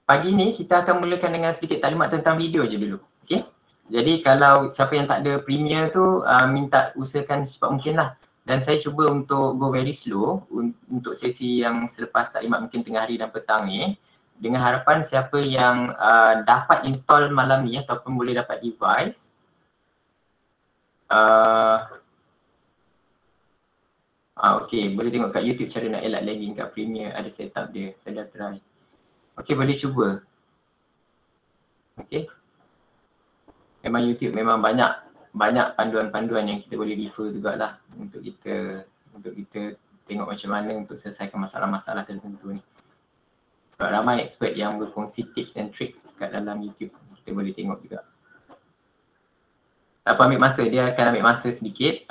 pagi ni kita akan mulakan dengan sedikit taklimat tentang video je dulu. Okay? Jadi kalau siapa yang tak ada Premiere tu minta usahakan secepat mungkin lah. Dan saya cuba untuk go very slow untuk sesi yang selepas taklimat mungkin tengah hari dan petang ni. Dengan harapan siapa yang dapat install malam ni ataupun boleh dapat device. Okay, boleh tengok kat YouTube cara nak elak lagging kat Premiere, ada setup dia, saya dah try. Okay, boleh cuba. Okay. Memang YouTube memang banyak panduan-panduan yang kita boleh refer jugalah untuk kita tengok macam mana untuk selesaikan masalah-masalah tertentu ni. Sebab ramai expert yang berkongsi tips and tricks kat dalam YouTube, kita boleh tengok juga. Tak apa, ambil masa, dia akan ambil masa sedikit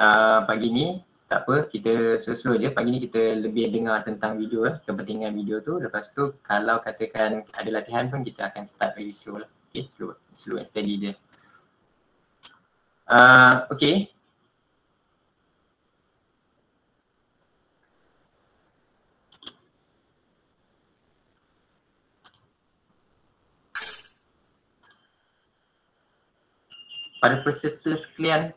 pagi ni. Tak apa, kita slow-slow je. Pagi ni kita lebih dengar tentang video, kepentingan video tu. Lepas tu kalau katakan ada latihan pun kita akan start very slow lah. Okay, slow and steady je. Okay. Pada peserta sekalian,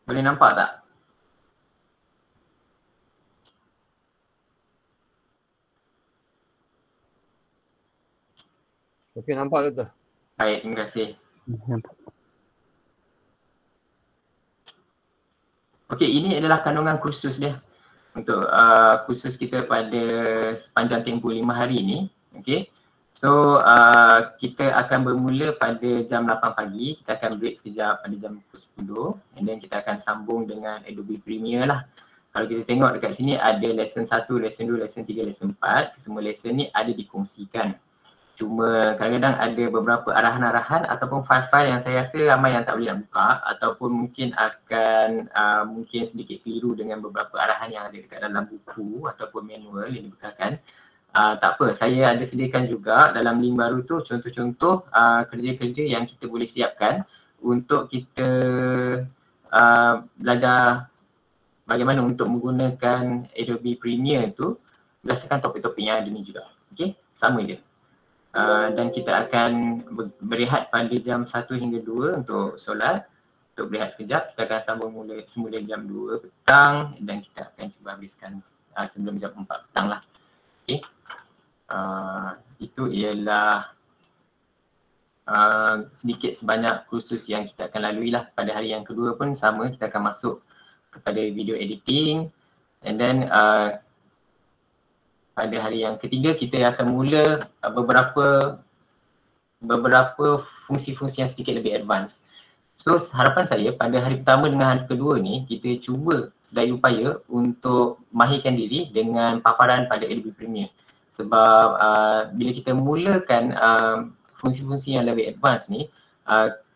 boleh nampak tak? Okey, nampak Dr. Baik, terima kasih. Nampak. Okey, ini adalah kandungan kursus dia. Untuk kursus kita pada sepanjang tempoh 5 hari ni. Okey. So kita akan bermula pada jam 8 pagi, kita akan break sekejap pada jam 10 and then kita akan sambung dengan Adobe Premiere lah. Kalau kita tengok dekat sini ada lesson 1, lesson 2, lesson 3, lesson 4. Semua lesson ni ada dikongsikan. Cuma kadang-kadang ada beberapa arahan-arahan ataupun file-file yang saya rasa ramai yang tak boleh nak buka ataupun mungkin akan mungkin sedikit keliru dengan beberapa arahan yang ada dekat dalam buku ataupun manual yang dibekalkan. Tak apa, saya ada sediakan juga dalam link baru tu contoh-contoh kerja-kerja yang kita boleh siapkan untuk kita belajar bagaimana untuk menggunakan Adobe Premiere tu berdasarkan topik-topik yang ada ni juga. Okay, sama je. Dan kita akan berehat pada jam 1 hingga 2 untuk solat. Untuk berehat sekejap, kita akan sambung semula jam 2 petang dan kita akan cuba habiskan sebelum jam 4 petang lah. Okay. Itu ialah sedikit sebanyak kursus yang kita akan lalui lah. Pada hari yang kedua pun sama, kita akan masuk kepada video editing and then pada hari yang ketiga kita akan mula beberapa fungsi-fungsi yang sedikit lebih advance. So harapan saya pada hari pertama dengan hari kedua ni kita cuba sedaya upaya untuk mahirkan diri dengan paparan pada Adobe Premiere. Sebab bila kita mulakan fungsi-fungsi yang lebih advance ni,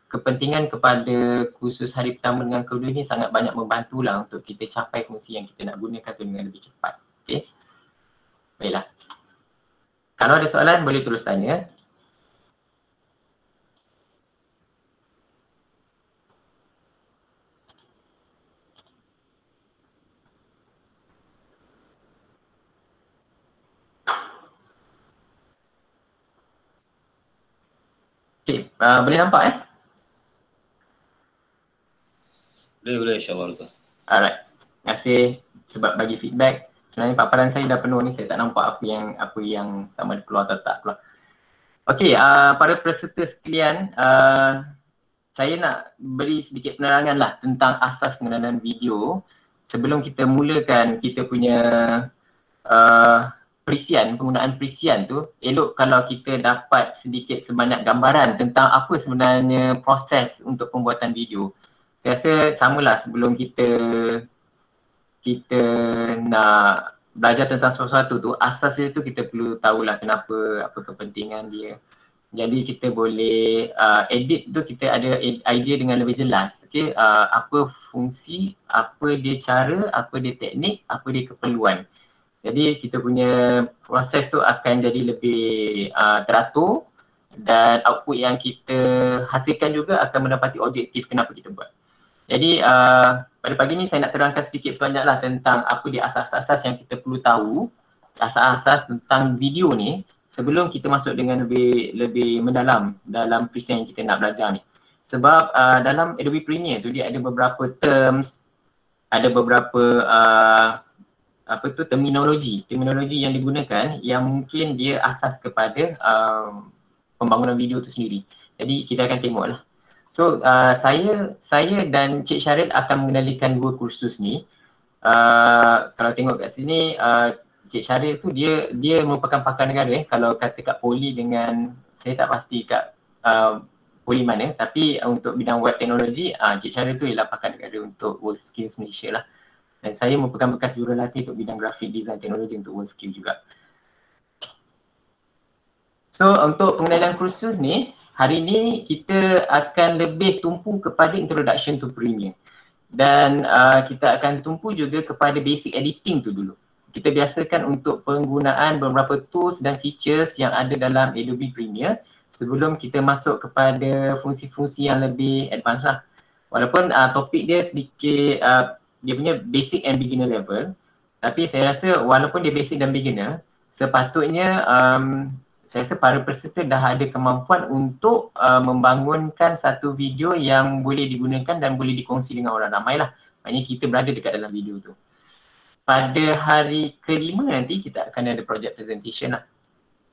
kepentingan kepada kursus hari pertama dengan kedua ni sangat banyak membantulah untuk kita capai fungsi yang kita nak gunakan tu dengan lebih cepat. Okay. Baiklah. Kalau ada soalan boleh terus tanya. Okay, boleh nampak Boleh insyaAllah Dr. Alright, terima kasih sebab bagi feedback. Sebenarnya paparan saya dah penuh ni, saya tak nampak apa yang sama ada keluar atau tak keluar. Okey, para peserta sekalian, saya nak beri sedikit penerangan lah tentang asas pengenalan video. Sebelum kita mulakan kita punya penggunaan perisian tu, elok kalau kita dapat sedikit sebanyak gambaran tentang apa sebenarnya proses untuk pembuatan video. Saya rasa samalah sebelum kita nak belajar tentang sesuatu tu, asas dia tu kita perlu tahulah kenapa, apa kepentingan dia. Jadi kita boleh edit tu kita ada idea dengan lebih jelas. Okay, apa fungsi, apa dia cara, apa dia teknik, apa dia keperluan. Jadi kita punya proses tu akan jadi lebih teratur dan output yang kita hasilkan juga akan mendapati objektif kenapa kita buat. Jadi pada pagi ni saya nak terangkan sedikit sebanyaklah tentang apa dia asas-asas yang kita perlu tahu, asas-asas tentang video ni sebelum kita masuk dengan lebih mendalam dalam peristiwa yang kita nak belajar ni. Sebab dalam Adobe Premiere tu dia ada beberapa terms, ada beberapa terminologi yang digunakan yang mungkin dia asas kepada pembangunan video tu sendiri. Jadi kita akan tengoklah. So saya dan Cik Syaril akan mengendalikan dua kursus ni. Kalau tengok kat sini Cik Syaril tu dia merupakan pakar negara kalau kata kat Poli dengan saya tak pasti kat Poli mana, tapi untuk bidang web teknologi Cik Syaril tu ialah pakar negara untuk WorldSkills Malaysia lah. Dan saya merupakan bekas jurulatih untuk bidang grafik design teknologi untuk WorldSkills juga. So untuk pengenalan kursus ni, hari ni kita akan lebih tumpu kepada introduction to Premiere. Dan kita akan tumpu juga kepada basic editing tu dulu. Kita biasakan untuk penggunaan beberapa tools dan features yang ada dalam Adobe Premiere sebelum kita masuk kepada fungsi-fungsi yang lebih advance lah. Walaupun topik dia sedikit dia punya basic and beginner level, tapi saya rasa walaupun dia basic dan beginner, sepatutnya saya rasa para peserta dah ada kemampuan untuk membangunkan satu video yang boleh digunakan dan boleh dikongsi dengan orang ramai lah. Maknanya kita berada dekat dalam video tu. Pada hari kelima nanti kita akan ada project presentation lah.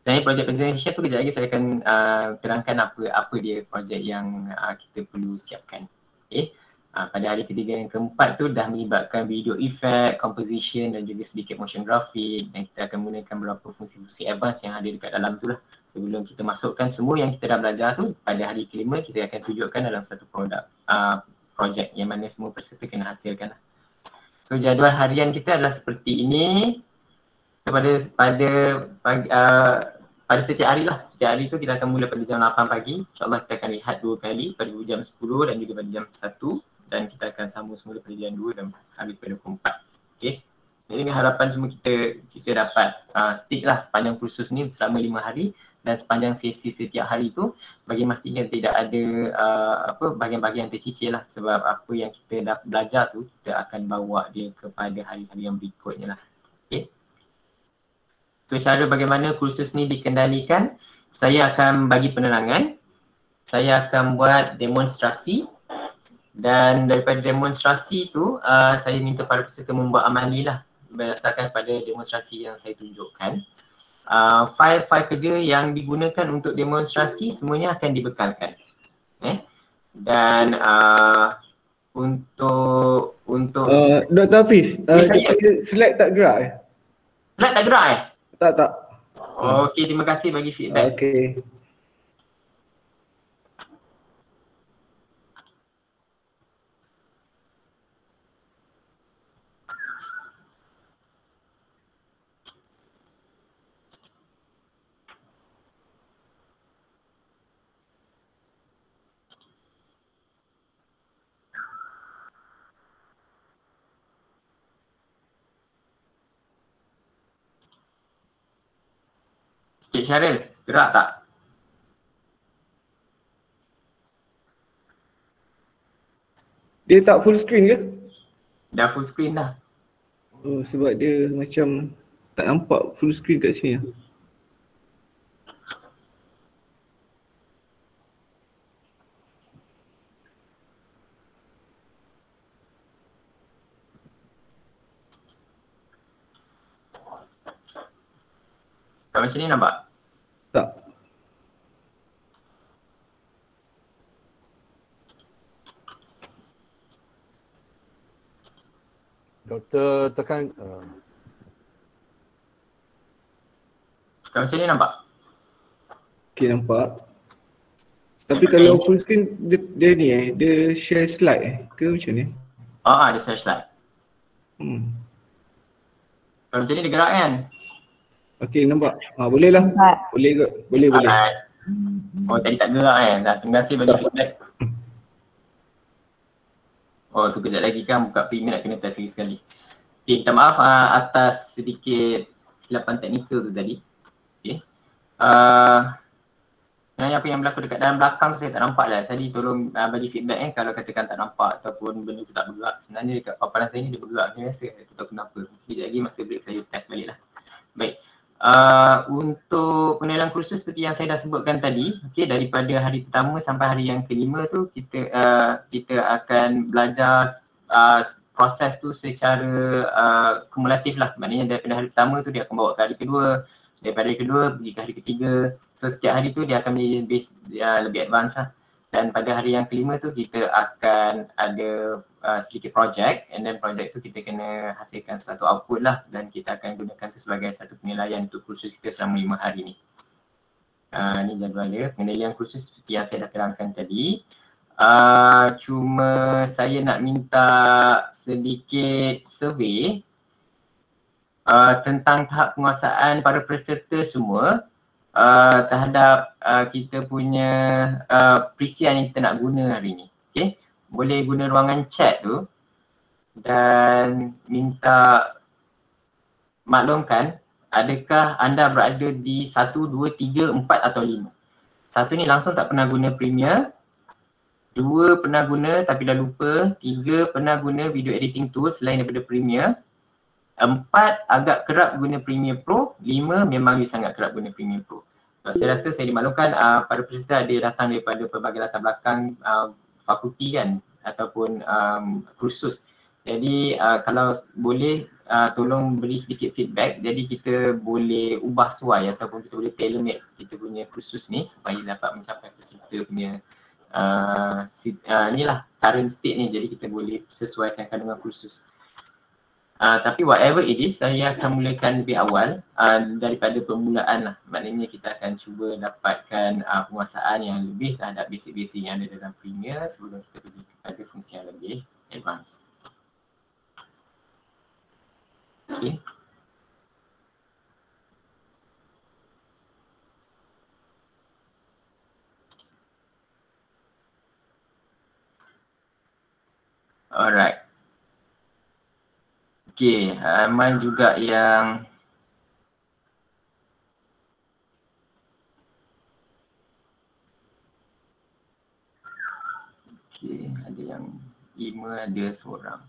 Dan project presentation tu kejap lagi saya akan terangkan apa dia project yang kita perlu siapkan. Okay. Pada hari ketiga dan keempat tu dah melibatkan video effect, composition dan juga sedikit motion graphic, dan kita akan menggunakan beberapa fungsi-fungsi advance yang ada dekat dalam tu lah. Sebelum kita masukkan semua yang kita dah belajar tu, pada hari kelima kita akan tunjukkan dalam satu produk project yang mana semua peserta kena hasilkan lah. So jadual harian kita adalah seperti ini. Pada setiap hari lah, setiap hari tu kita akan mula pada jam 8 pagi. InsyaAllah kita akan lihat 2 kali pada jam 10 dan juga pada jam 1. Dan kita akan sambung semula pada jam 2 dan habis pada pukul 4. Okay. Jadi dengan harapan semua kita dapat stick lah sepanjang kursus ni selama 5 hari. Dan sepanjang sesi setiap hari tu bagi memastikan tidak ada bahagian-bahagian yang tercicir lah. Sebab apa yang kita dah belajar tu kita akan bawa dia kepada hari-hari yang berikutnya lah. Okay. So cara bagaimana kursus ni dikendalikan, saya akan bagi penerangan, saya akan buat demonstrasi, dan daripada demonstrasi tu saya minta para peserta membuat amali lah berdasarkan pada demonstrasi yang saya tunjukkan. File-file kerja yang digunakan untuk demonstrasi semuanya akan dibekalkan. Dan untuk Dr. Hafiz, slide tak gerak Slide tak gerak Tak. Okey, terima kasih bagi feedback. Okey. Cik Syaril, gerak tak? Dia tak full screen ke? Dah full screen dah. Oh, sebab dia macam tak nampak full screen kat sini. Kat macam ni nampak? Tak. Doktor tekan Kat macam ni nampak? Okey, nampak. Tapi kalau full screen dia ni dia share slide ke macam ni? Dia share slide. Kalau macam ni dia gerak kan? Okey, nampak. Boleh lah. Boleh ke? Boleh. Tadi tak gerak kan? Terima kasih bagi feedback. Tu kejap lagi kan buka Premiere nak kena test lagi sekali. Okay, minta maaf atas sedikit kesilapan teknikal tu tadi. Okay. Sebenarnya apa yang berlaku dekat dalam belakang tu saya tak nampak lah. Jadi tolong bagi feedback kalau katakan tak nampak ataupun benda tu tak bergerak. Sebenarnya dekat paparan saya ni dia bergerak macam biasa. Saya tak tahu kenapa. Sekejap lagi masa break saya test balik lah. Baik. Untuk penilaian kursus seperti yang saya dah sebutkan tadi, okay, daripada hari pertama sampai hari yang kelima tu kita akan belajar proses tu secara kumulatif lah. Maknanya daripada hari pertama tu dia akan bawa ke hari kedua, daripada hari kedua pergi ke hari ketiga. So setiap hari tu dia akan menjadi base lebih advance lah. Dan pada hari yang kelima tu kita akan ada sedikit projek, and then projek tu kita kena hasilkan satu output lah, dan kita akan gunakan tu sebagai satu penilaian untuk kursus kita selama 5 hari ni. Ni jadual dia, penilaian kursus seperti yang saya dah terangkan tadi. Cuma saya nak minta sedikit survey tentang tahap penguasaan para peserta semua terhadap kita punya perisian yang kita nak guna hari ni. Okay? Boleh guna ruangan chat tu dan minta maklumkan adakah anda berada di 1, 2, 3, 4 atau 5. 1 ni langsung tak pernah guna Premiere, 2 pernah guna tapi dah lupa, 3 pernah guna video editing tool selain daripada Premiere, 4 agak kerap guna Premiere Pro, 5 memang dia sangat kerap guna Premiere Pro. So, saya rasa saya dimaklumkan para peserta ada datang daripada pelbagai latar belakang fakulti kan ataupun kursus. Jadi kalau boleh tolong beri sedikit feedback, jadi kita boleh ubah suai ataupun kita boleh tailor make kita punya kursus ni supaya dapat mencapai peserta punya inilah current state ni, jadi kita boleh sesuaikan dengan kursus. Tapi whatever it is, saya akan mulakan lebih awal daripada permulaan lah. Maknanya kita akan cuba dapatkan penguasaan yang lebih terhadap basic-basic yang ada dalam Premiere sebelum kita pergi kepada fungsi yang lebih advance. Okay. Alright. Okay, ramai juga yang ada yang 5, ada seorang.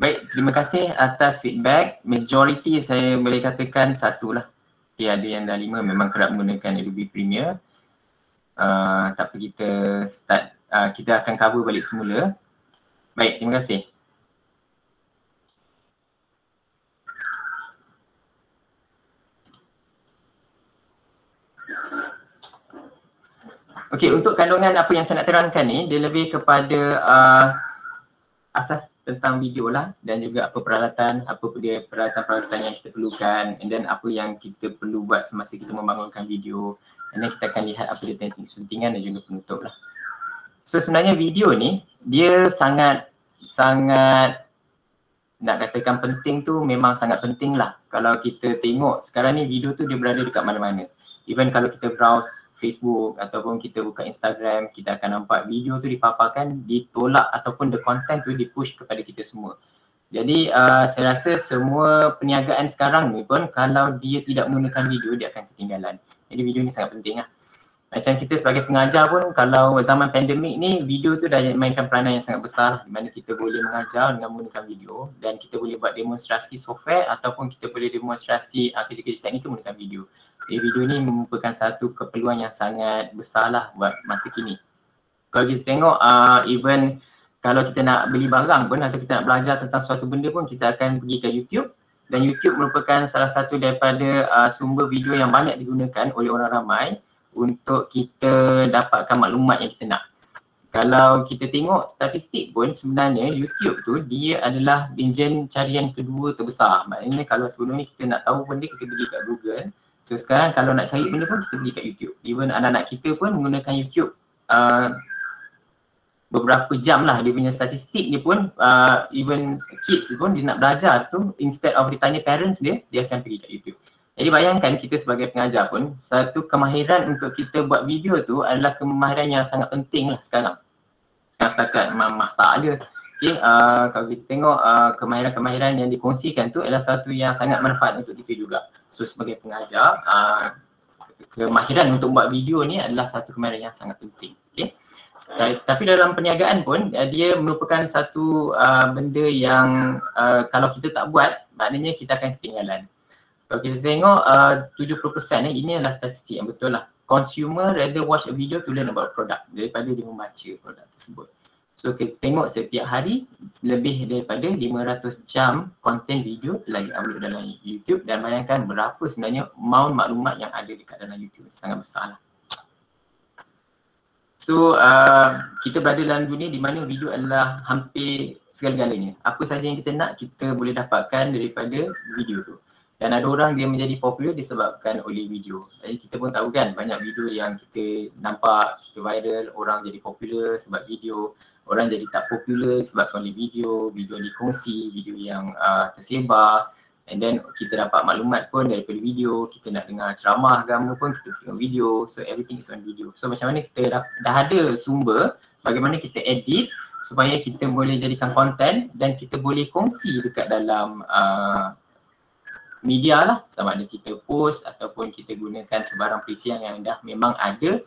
Baik, terima kasih atas feedback. Majority saya boleh katakan 1 lah. Okay, ada yang dah 5 memang kerap menggunakan Adobe Premiere. Tak apa, kita start, kita akan cover balik semula. Baik, terima kasih. Okey, untuk kandungan apa yang saya nak terangkan ni, dia lebih kepada asas tentang video lah, dan juga apa dia peralatan-peralatan yang kita perlukan, and then apa yang kita perlu buat semasa kita membangunkan video, and then kita akan lihat apa dia teknik suntingan dan juga penutup lah. So sebenarnya video ni, dia sangat nak katakan penting tu memang sangat penting lah. Kalau kita tengok sekarang ni video tu dia berada dekat mana-mana. Even kalau kita browse Facebook ataupun kita buka Instagram, kita akan nampak video tu dipaparkan, ditolak ataupun the content tu di-push kepada kita semua. Jadi saya rasa semua perniagaan sekarang ni pun kalau dia tidak menggunakan video, dia akan ketinggalan. Jadi video ni sangat penting lah. Macam kita sebagai pengajar pun, kalau zaman pandemik ni, video tu dah mainkan peranan yang sangat besar, di mana kita boleh mengajar dengan menggunakan video, dan kita boleh buat demonstrasi software ataupun kita boleh demonstrasi kerja-kerja teknikal menggunakan video. Jadi video ni merupakan satu keperluan yang sangat besar lah buat masa kini. Kalau kita tengok even kalau kita nak beli barang pun atau kita nak belajar tentang suatu benda pun, kita akan pergi ke YouTube, dan YouTube merupakan salah satu daripada sumber video yang banyak digunakan oleh orang ramai untuk kita dapatkan maklumat yang kita nak. Kalau kita tengok statistik pun sebenarnya YouTube tu dia adalah enjin carian kedua terbesar. Maknanya kalau sebelum ni kita nak tahu benda, kita pergi kat Google. So sekarang kalau nak cari benda pun kita pergi kat YouTube. Even anak-anak kita pun menggunakan YouTube beberapa jam lah. Dia punya statistik dia pun even kids pun dia nak belajar tu, instead of ditanya parents dia akan pergi kat YouTube. Jadi bayangkan kita sebagai pengajar pun, satu kemahiran untuk kita buat video tu adalah kemahiran yang sangat penting lah sekarang. Yang setakat masak je. Okay, kalau kita tengok kemahiran-kemahiran yang dikongsikan tu adalah satu yang sangat manfaat untuk kita juga. So sebagai pengajar, kemahiran untuk buat video ni adalah satu kemahiran yang sangat penting. Okay? Tapi dalam perniagaan pun dia merupakan satu benda yang kalau kita tak buat, maknanya kita akan ketinggalan. Kalau kita tengok 70% ini adalah statistik yang betul lah. Consumer rather watch a video to learn about product daripada dia membaca produk tersebut. So kita tengok setiap hari lebih daripada 500 jam konten video telah di-upload dalam YouTube, dan bayangkan berapa sebenarnya amount maklumat yang ada dekat dalam YouTube. Sangat besar lah. So kita berada dalam dunia di mana video adalah hampir segala-galanya. Apa saja yang kita nak, kita boleh dapatkan daripada video tu. Dan ada orang dia menjadi popular disebabkan oleh video. Jadi kita pun tahu kan, banyak video yang kita nampak, kita viral, orang jadi popular sebab video. Orang jadi tak popular sebabkan oleh video, video dikongsi, video yang tersebar. And then kita dapat maklumat pun daripada video, kita nak dengar ceramah agama pun kita tengok video. So everything is on video. So macam mana kita dah ada sumber, bagaimana kita edit supaya kita boleh jadikan konten dan kita boleh kongsi dekat dalam media lah. Sama ada kita post ataupun kita gunakan sebarang perisian yang dah memang ada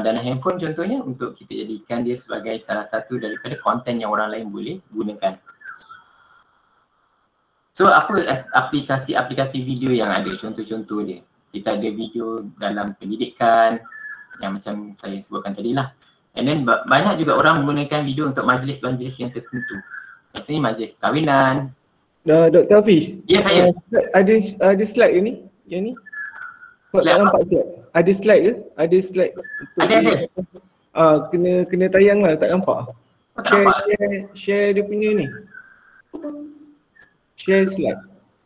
dalam handphone contohnya, untuk kita jadikan dia sebagai salah satu daripada konten yang orang lain boleh gunakan. So apa aplikasi-aplikasi video yang ada, contoh-contoh dia? Kita ada video dalam pendidikan yang macam saya sebutkan tadi lah. And then banyak juga orang menggunakan video untuk majlis-majlis yang tertentu. Biasanya majlis perkahwinan. Dr. Hafiz. Ya, saya. Ada slide ke ni? Yang ni? Slide tak nampak slide. Ada slide ke? Ada slide. Ada. Kena tayang lah, tak nampak. Tak nampak. Share dia punya ni. Share slide.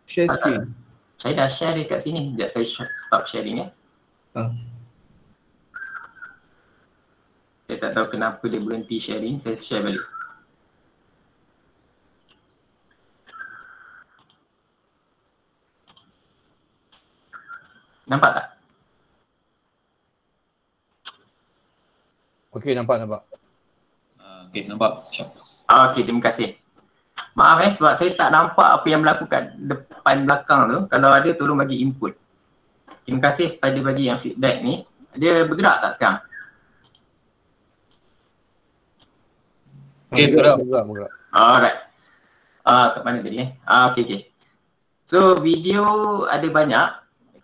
Share screen. Saya dah share dekat sini. Sekejap saya stop sharing ya. Saya tak tahu kenapa dia berhenti sharing. Saya share balik. Nampak tak? Okey, nampak. Okey, nampak. Okey, terima kasih. Maaf sebab saya tak nampak apa yang berlaku kat depan belakang tu. Kalau ada tolong bagi input. Terima kasih pada bagi yang feedback ni. Dia bergerak tak sekarang? Okey, bergerak. Alright. Kat mana tadi okey. So video ada banyak.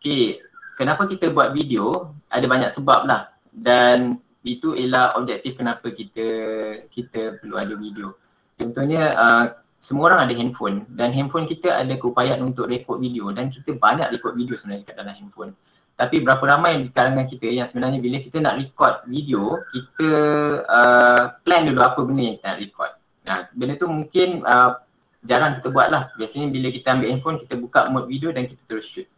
Okey, kenapa kita buat video? Ada banyak sebab lah. Dan itu ialah objektif kenapa kita perlu ada video. Contohnya semua orang ada handphone, dan handphone kita ada keupayaan untuk rekod video, dan kita banyak rekod video sebenarnya kat dalam handphone. Tapi berapa ramai di kalangan kita yang sebenarnya bila kita nak rekod video, kita plan dulu apa benda yang kita nak rekod. Nah, benda tu mungkin jarang kita buat lah. Biasanya bila kita ambil handphone, kita buka mode video dan kita terus shoot.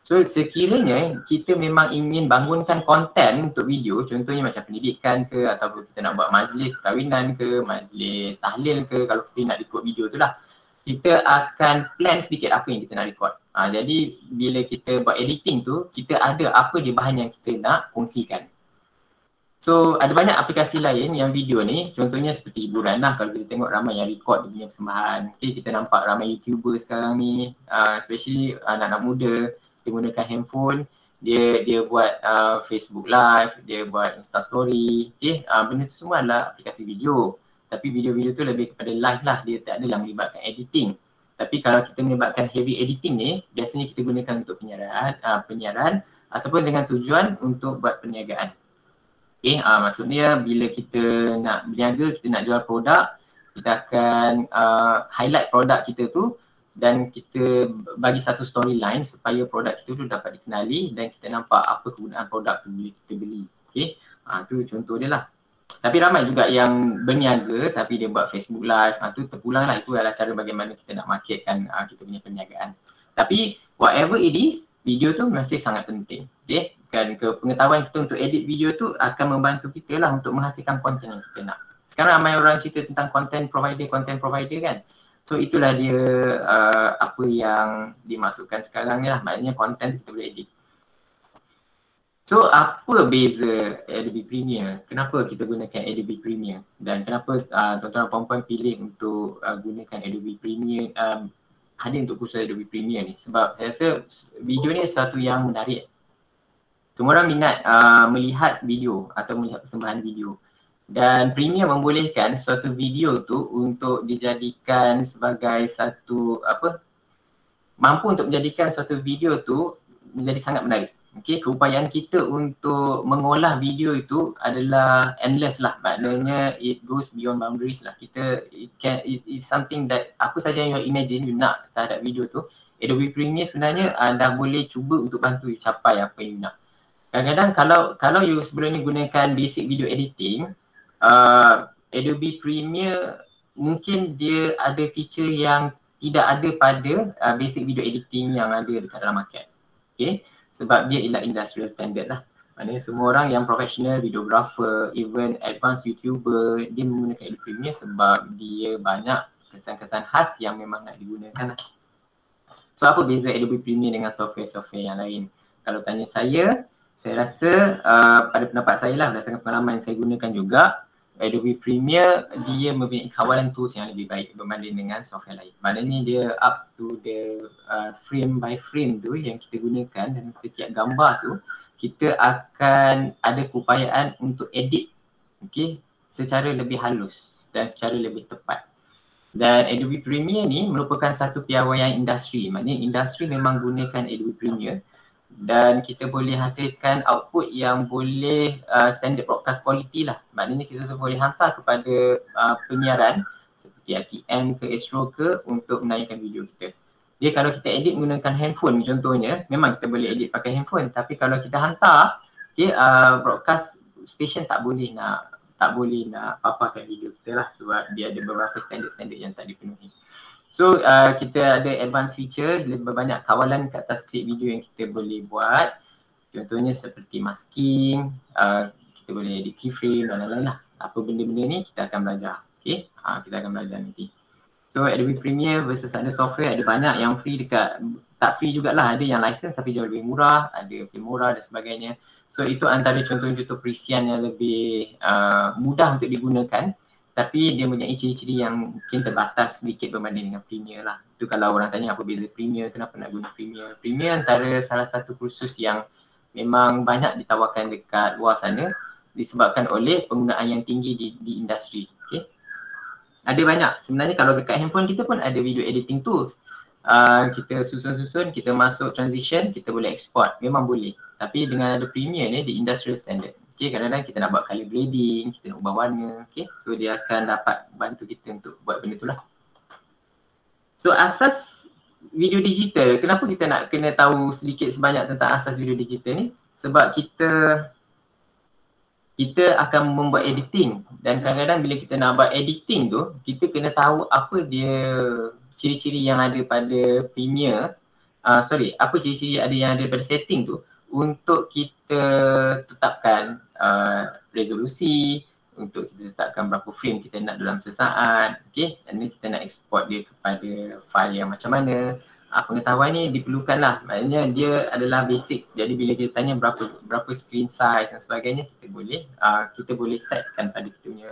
So sekiranya kita memang ingin bangunkan konten untuk video, contohnya macam pendidikan ke, ataupun kita nak buat majlis perkahwinan ke, majlis tahlil ke, kalau kita nak record video tu lah, kita akan plan sedikit apa yang kita nak record. Jadi bila kita buat editing tu, kita ada apa dia bahan yang kita nak kongsikan. So ada banyak aplikasi lain yang video ni, contohnya seperti hiburan lah. Kalau kita tengok ramai yang record dia punya persembahan. Okay, kita nampak ramai YouTuber sekarang ni, especially anak-anak muda. Dia gunakan handphone, dia buat Facebook Live, dia buat Insta Story. Okay, benda tu semua adalah aplikasi video. Tapi video-video tu lebih kepada live lah, dia tak adalah melibatkan editing. Tapi kalau kita melibatkan heavy editing ni, biasanya kita gunakan untuk penyiaran ataupun dengan tujuan untuk buat perniagaan. Okay, maksudnya bila kita nak berniaga, kita nak jual produk, kita akan highlight produk kita tu dan kita bagi satu storyline supaya produk kita tu dapat dikenali dan kita nampak apa kegunaan produk tu bila kita beli. Okay, tu contoh dia lah. Tapi ramai juga yang berniaga tapi dia buat Facebook Live, tu terpulang lah. Itu adalah cara bagaimana kita nak marketkan kita punya perniagaan. Tapi whatever it is, video tu masih sangat penting. Okay, kan pengetahuan kita untuk edit video tu akan membantu kita lah untuk menghasilkan konten yang kita nak. Sekarang ramai orang cerita tentang content provider kan. So itulah dia apa yang dimasukkan sekarang ni lah, maknanya konten kita boleh edit. So apa beza Adobe Premiere? Kenapa kita gunakan Adobe Premiere? Dan kenapa tuan-tuan dan puan-puan pilih untuk gunakan Adobe Premiere, hadir untuk kursus Adobe Premiere ni? Sebab saya rasa video ni sesuatu yang menarik. Semua orang minat melihat video atau melihat persembahan video. Dan Premiere membolehkan suatu video tu untuk dijadikan sebagai satu mampu untuk menjadikan suatu video tu menjadi sangat menarik. Okey, keupayaan kita untuk mengolah video itu adalah endless lah. Maknanya it goes beyond boundaries lah. It is something that apa saja yang you imagine you nak terhadap video tu, Adobe Premiere sebenarnya dah boleh cuba untuk bantu you capai apa yang you nak. Kadang-kadang kalau you sebelum ni gunakan basic video editing, Adobe Premiere mungkin dia ada feature yang tidak ada pada basic video editing yang ada dekat dalam market. Okay, sebab dia ialah industrial standard lah. Maknanya semua orang yang professional, videographer, even advanced YouTuber, dia menggunakan Adobe Premiere sebab dia banyak kesan-kesan khas yang memang nak digunakan lah. So apa beza Adobe Premiere dengan software-software yang lain? Kalau tanya saya rasa pada pendapat saya lah, berdasarkan pengalaman yang saya gunakan juga, Adobe Premiere dia mempunyai kawalan tools yang lebih baik berbanding dengan software lain. Maknanya dia up to the frame by frame tu yang kita gunakan, dan setiap gambar tu kita akan ada keupayaan untuk edit secara lebih halus dan secara lebih tepat. Dan Adobe Premiere ni merupakan satu piawaian industri. Maknanya industri memang gunakan Adobe Premiere dan kita boleh hasilkan output yang boleh standard broadcast quality lah. Maknanya kita boleh hantar kepada penyiaran seperti RTM ke Astro ke untuk menayangkan video kita. Dia kalau kita edit menggunakan handphone contohnya, memang kita boleh edit pakai handphone, tapi kalau kita hantar, broadcast station tak boleh nak paparkan video kita lah, sebab dia ada beberapa standard-standard yang tak dipenuhi. So kita ada advanced feature, lebih banyak kawalan kat atas skrip video yang kita boleh buat. Contohnya seperti masking, kita boleh edit keyframe dan lain-lain lah. Apa benda-benda ni kita akan belajar. Okay, kita akan belajar nanti. So Adobe Premiere versus ada software, ada banyak yang free tak free jugalah. Ada yang license tapi jauh lebih murah, ada Filmora dan sebagainya. So itu antara contoh-contoh perisian yang lebih mudah untuk digunakan. Tapi dia mempunyai ciri-ciri yang mungkin terbatas sedikit berbanding dengan Premiere lah. Itu kalau orang tanya apa beza Premiere, kenapa nak guna Premiere. Premiere antara salah satu kursus yang memang banyak ditawarkan dekat luar sana disebabkan oleh penggunaan yang tinggi di industri. Okay. Ada banyak. Sebenarnya kalau dekat handphone kita pun ada video editing tools. Kita susun-susun, kita masuk transition, kita boleh export. Memang boleh. Tapi dengan ada Premiere ni di industrial standard. Okay, kadang-kadang kita nak buat color grading, kita nak ubah warna, okay. So dia akan dapat bantu kita untuk buat benda tu lah. So asas video digital, kenapa kita nak kena tahu sedikit sebanyak tentang asas video digital ni? Sebab kita akan membuat editing, dan kadang-kadang bila kita nak buat editing tu, kita kena tahu apa dia ciri-ciri yang ada pada Premiere, apa ciri-ciri yang ada pada setting tu untuk kita tetapkan resolusi, untuk kita tetapkan berapa frame kita nak dalam sesaat, okay? Dan kita nak export dia kepada file yang macam mana. Pengetahuan ni diperlukan lah, maknanya dia adalah basic. Jadi bila kita tanya berapa screen size dan sebagainya, kita boleh setkan pada kita punya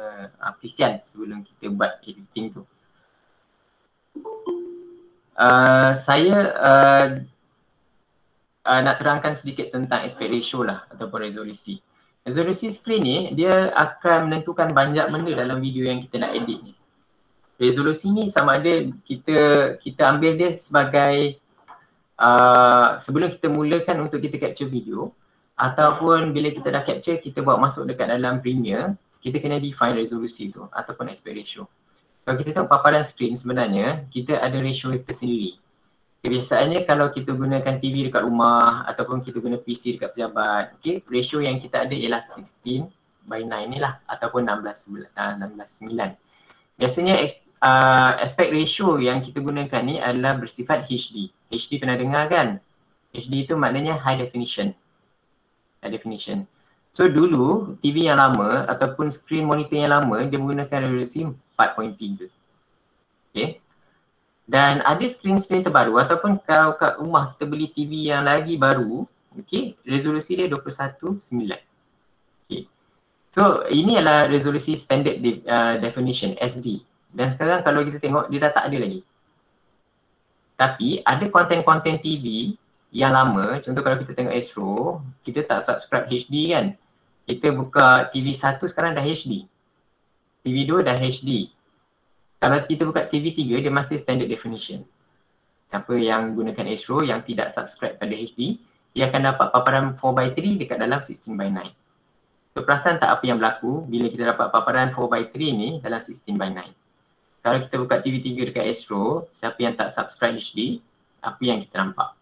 perisian sebelum kita buat editing tu. Saya nak terangkan sedikit tentang aspect ratio lah ataupun resolusi. Resolusi screen ni dia akan menentukan banyak benda dalam video yang kita nak edit ni. Resolusi ni sama ada kita ambil dia sebagai sebelum kita mulakan untuk kita capture video, ataupun bila kita dah capture kita bawa masuk dekat dalam Premiere, kita kena define resolusi tu ataupun aspect ratio. Kalau kita tengok paparan screen sebenarnya kita ada ratio tersendiri. Kebiasaannya kalau kita gunakan TV dekat rumah ataupun kita guna PC dekat pejabat, okay, ratio yang kita ada ialah 16:9 ni lah, ataupun 16:9. Biasanya aspect ratio yang kita gunakan ni adalah bersifat HD. HD pernah dengar kan? HD itu maknanya high definition. So dulu TV yang lama ataupun screen monitor yang lama dia menggunakan resolusi 4.3. Okay. Dan ada screen-screen terbaru ataupun kalau kat rumah kita beli TV yang lagi baru, okay, resolusi dia 21:9. Okay. So ini adalah resolusi standard definition SD. Dan sekarang kalau kita tengok dia dah tak ada lagi. Tapi ada konten-konten TV yang lama, contoh kalau kita tengok Astro, kita tak subscribe HD kan. Kita buka TV 1 sekarang dah HD. TV 2 dah HD. Kalau kita buka TV 3 dia masih standard definition. Siapa yang gunakan Astro yang tidak subscribe pada HD, dia akan dapat paparan 4x3 dekat dalam 16:9. So perasan tak apa yang berlaku bila kita dapat paparan 4x3 ni dalam 16:9. Kalau kita buka TV 3 dekat Astro, siapa yang tak subscribe HD, apa yang kita nampak?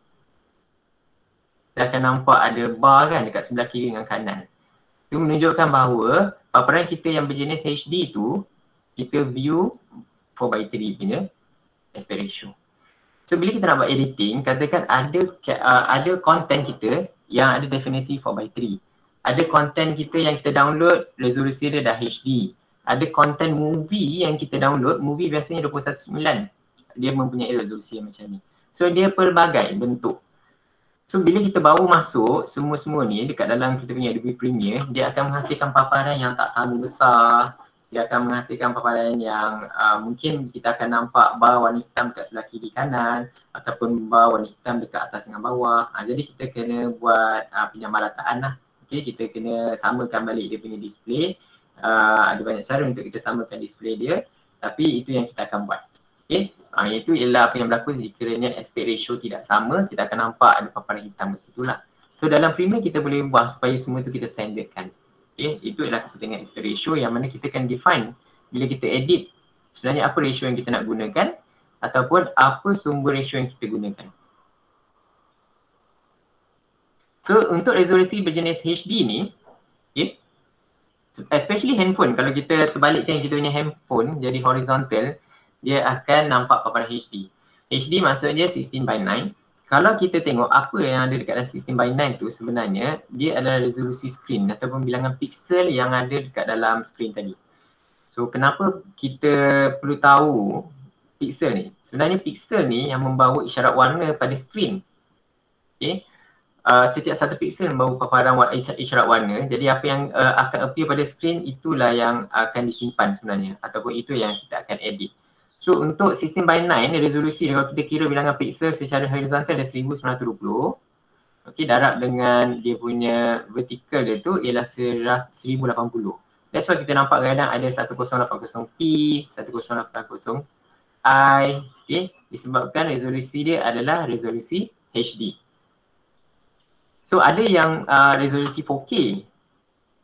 Kita akan nampak ada bar kan dekat sebelah kiri dengan kanan. Itu menunjukkan bahawa paparan kita yang berjenis HD tu, kita view 4x3 punya aspect ratio. So bila kita nak buat editing, katakan ada konten kita yang ada definisi 4x3. Ada konten kita yang kita download, resolusi dia dah HD. Ada konten movie yang kita download, movie biasanya 21:9. Dia mempunyai resolusi yang macam ni. So dia pelbagai bentuk. So bila kita baru masuk semua ni dekat dalam kita punya Adobe Premiere, dia akan menghasilkan paparan yang tak sama besar. Dia akan menghasilkan paparan yang mungkin kita akan nampak bar warna hitam dekat sebelah kiri kanan ataupun bar warna hitam dekat atas dengan bawah. Jadi kita kena buat penyamarataan lah. Okay, kita kena samakan balik dia punya display. Ada banyak cara untuk kita samakan display dia, tapi itu yang kita akan buat. Okay, itu ialah apa yang berlaku sekiranya aspect ratio tidak sama, kita akan nampak ada paparan hitam di situ lah. So dalam Premiere kita boleh ubah supaya semua tu kita standardkan. Okay, itu adalah kepentingan aspect ratio yang mana kita akan define bila kita edit sebenarnya apa ratio yang kita nak gunakan ataupun apa sumber ratio yang kita gunakan. So untuk resolusi berjenis HD ni, okay, especially handphone, kalau kita terbalikkan kita punya handphone jadi horizontal, dia akan nampak paparan HD. HD maksudnya 16:9. Kalau kita tengok apa yang ada dekat dalam 16:9 tu sebenarnya dia adalah resolusi skrin ataupun bilangan piksel yang ada dekat dalam skrin tadi. So kenapa kita perlu tahu piksel ni? Sebenarnya piksel ni yang membawa isyarat warna pada skrin. Okay. Setiap satu piksel membawa paparan isyarat warna. Jadi apa yang akan appear pada skrin itulah yang akan disimpan sebenarnya ataupun itu yang kita akan edit. So untuk 16:9 resolusi kalau kita kira bilangan piksel secara horizontal ada 1920. Okey, darab dengan dia punya vertikal dia tu ialah 1080. That's why kita nampak kadang ada 1080p, 1080i, okey, disebabkan resolusi dia adalah resolusi HD. So ada yang resolusi 4K.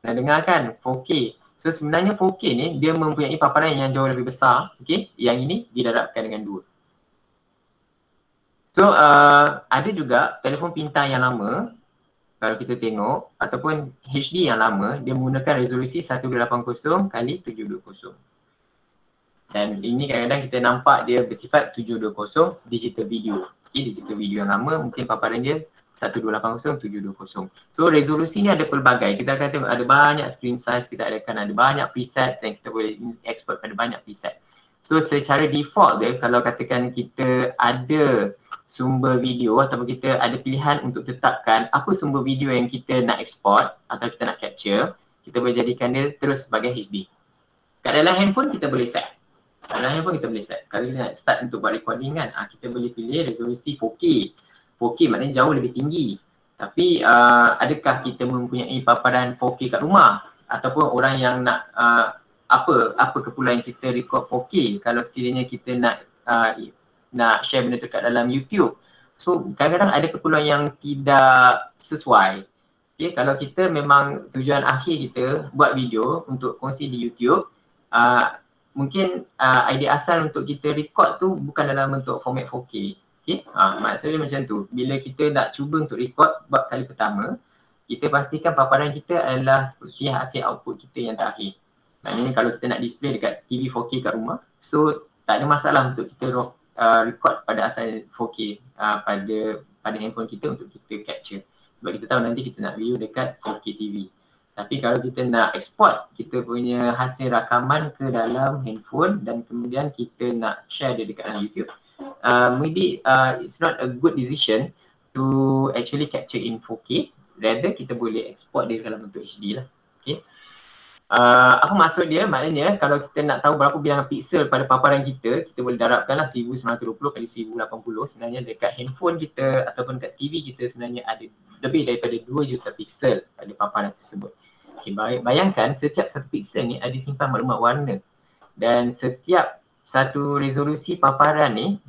Nak dengar kan 4K. So sebenarnya 4K ni dia mempunyai paparan yang jauh lebih besar. Okay, yang ini didarabkan dengan 2. So ada juga telefon pintar yang lama kalau kita tengok ataupun HD yang lama dia menggunakan resolusi 1080 x 720. Dan ini kadang-kadang kita nampak dia bersifat 720 digital video. Okay, digital video yang lama mungkin paparan dia 1280 720. So resolusi ni ada pelbagai. Kita akan tengok ada banyak screen size, kita akan ada banyak preset yang kita boleh export pada banyak preset. So secara default dia kalau katakan kita ada sumber video ataupun kita ada pilihan untuk tetapkan apa sumber video yang kita nak export atau kita nak capture, kita boleh jadikan dia terus sebagai HD. Kat dalam handphone kita boleh set. Kat dalam handphone kita boleh set. Kalau kita nak start untuk buat recording kan, kita boleh pilih resolusi 4K. 4K maknanya jauh lebih tinggi. Tapi adakah kita mempunyai paparan 4K kat rumah? Ataupun orang yang nak apa keperluan kita record 4K kalau sekiranya kita nak share benda tu kat dalam YouTube. So kadang-kadang ada keperluan yang tidak sesuai. Okay, kalau kita memang tujuan akhir kita buat video untuk kongsi di YouTube, mungkin idea asal untuk kita record tu bukan dalam bentuk format 4K. Okay, maksudnya macam tu. Bila kita nak cuba untuk record buat kali pertama, kita pastikan paparan kita adalah seperti hasil output kita yang terakhir. Maknanya kalau kita nak display dekat TV 4K kat rumah, so tak ada masalah untuk kita record pada asal 4K pada handphone kita untuk kita capture. Sebab kita tahu nanti kita nak view dekat 4K TV. Tapi kalau kita nak export kita punya hasil rakaman ke dalam handphone dan kemudian kita nak share dia dekat dalam YouTube, maybe it's not a good decision to actually capture in 4K. Rather kita boleh export dia dalam bentuk HD lah. Okay. Apa maksud dia? Maknanya kalau kita nak tahu berapa bilangan piksel pada paparan kita boleh darabkanlah 1920 kali 1080. Sebenarnya dekat handphone kita ataupun dekat TV kita sebenarnya ada lebih daripada 2 juta piksel pada paparan tersebut. Okay, bayangkan setiap satu piksel ni ada simpan maklumat warna, dan setiap satu resolusi paparan ni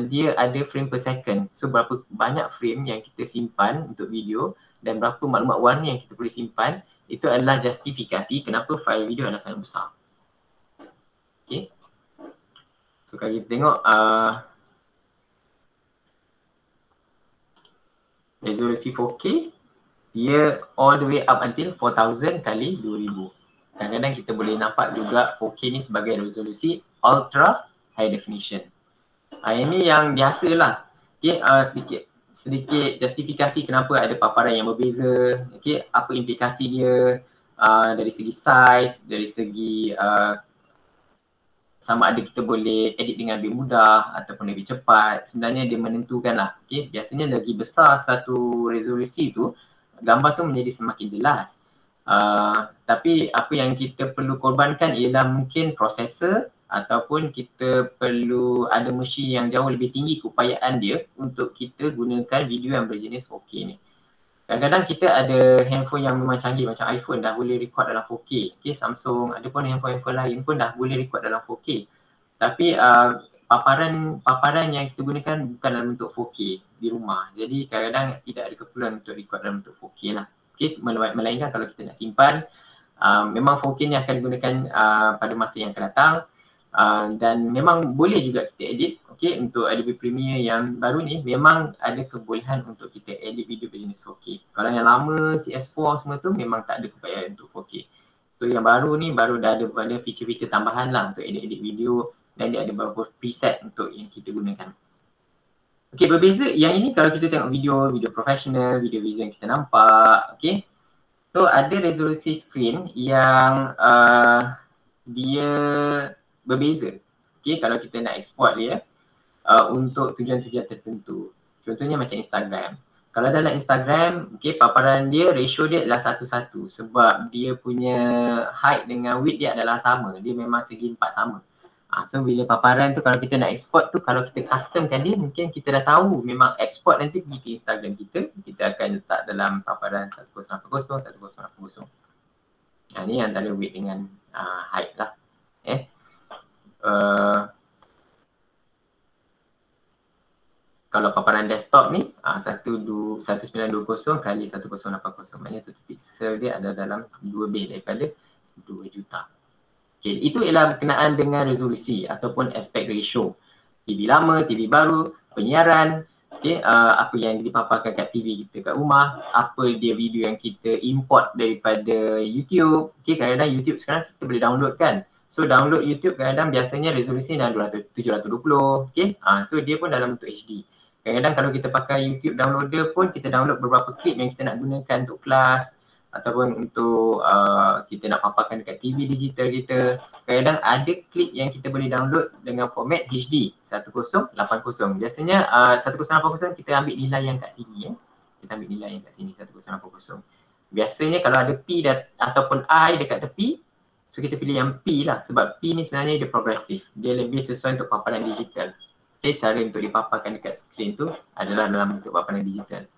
dia ada frame per second. So berapa banyak frame yang kita simpan untuk video dan berapa maklumat warna yang kita boleh simpan, itu adalah justifikasi kenapa file video adalah sangat besar. Okay. So kalau kita tengok resolusi 4K, dia all the way up until 4000 kali 2000. Kadang-kadang kita boleh nampak juga 4K ni sebagai resolusi ultra high definition. Ini yang biasalah. Okay, sedikit justifikasi kenapa ada paparan yang berbeza. Okay, apa implikasi dia dari segi size, dari segi sama ada kita boleh edit dengan lebih mudah ataupun lebih cepat. Sebenarnya dia menentukan lah. Okay, biasanya lagi besar satu resolusi tu, gambar tu menjadi semakin jelas. Tapi apa yang kita perlu korbankan ialah mungkin prosesor, ataupun kita perlu ada mesin yang jauh lebih tinggi keupayaan dia untuk kita gunakan video yang berjenis 4K ni. Kadang-kadang kita ada handphone yang memang canggih macam iPhone dah boleh record dalam 4K. Okay, Samsung, ada pun handphone lain pun dah boleh record dalam 4K. Tapi paparan yang kita gunakan bukan dalam bentuk 4K di rumah. Jadi kadang-kadang tidak ada keperluan untuk record dalam bentuk 4K lah. Okay, melainkan kalau kita nak simpan, memang 4K ni akan digunakan pada masa yang akan datang. Dan memang boleh juga kita edit. Okay, untuk Adobe Premiere yang baru ni memang ada kebolehan untuk kita edit video berjenis 4K. Kalau yang lama CS4 semua tu memang tak ada keupayaan untuk 4K. So yang baru ni baru dah ada feature-feature tambahan lah untuk edit-edit video, dan dia ada beberapa preset untuk yang kita gunakan. Okay, berbeza yang ini kalau kita tengok video profesional, video yang kita nampak. Okay, so ada resolusi screen yang dia berbeza. Okay, kalau kita nak export dia untuk tujuan-tujuan tertentu. Contohnya macam Instagram. Kalau dalam Instagram, okay, paparan dia, ratio dia adalah 1:1 sebab dia punya height dengan width dia adalah sama. Dia memang segi 4 sama. So bila paparan tu kalau kita nak export tu, kalau kita customkan dia, mungkin kita dah tahu memang export nanti pergi ke Instagram kita akan letak dalam paparan 1080, 1080. Ni antara width dengan height lah. Kalau paparan desktop ni 1920 kali 1080, maknanya total pixel dia ada dalam 2 lebih daripada 2 juta. Okay, itu ialah berkenaan dengan resolusi ataupun aspect ratio. TV lama, TV baru, penyiaran, okay, apa yang dipaparkan kat TV kita kat rumah, apa dia video yang kita import daripada YouTube. Okay, kadang-kadang YouTube sekarang kita boleh download kan. So download YouTube kadang-kadang biasanya resolusi dalam 720. Okay, so dia pun dalam bentuk HD. Kadang-kadang kalau kita pakai YouTube downloader pun kita download beberapa klip yang kita nak gunakan untuk kelas ataupun untuk kita nak paparkan dekat TV digital kita. Kadang-kadang ada klip yang kita boleh download dengan format HD 1080. Biasanya 1080 kita ambil nilai yang kat sini ya. Kita ambil nilai yang kat sini 1080. Biasanya kalau ada P ataupun I dekat tepi, so kita pilih yang P lah sebab P ni sebenarnya dia progresif. Dia lebih sesuai untuk paparan digital. Okay, cara untuk dipaparkan dekat skrin tu adalah dalam bentuk paparan digital.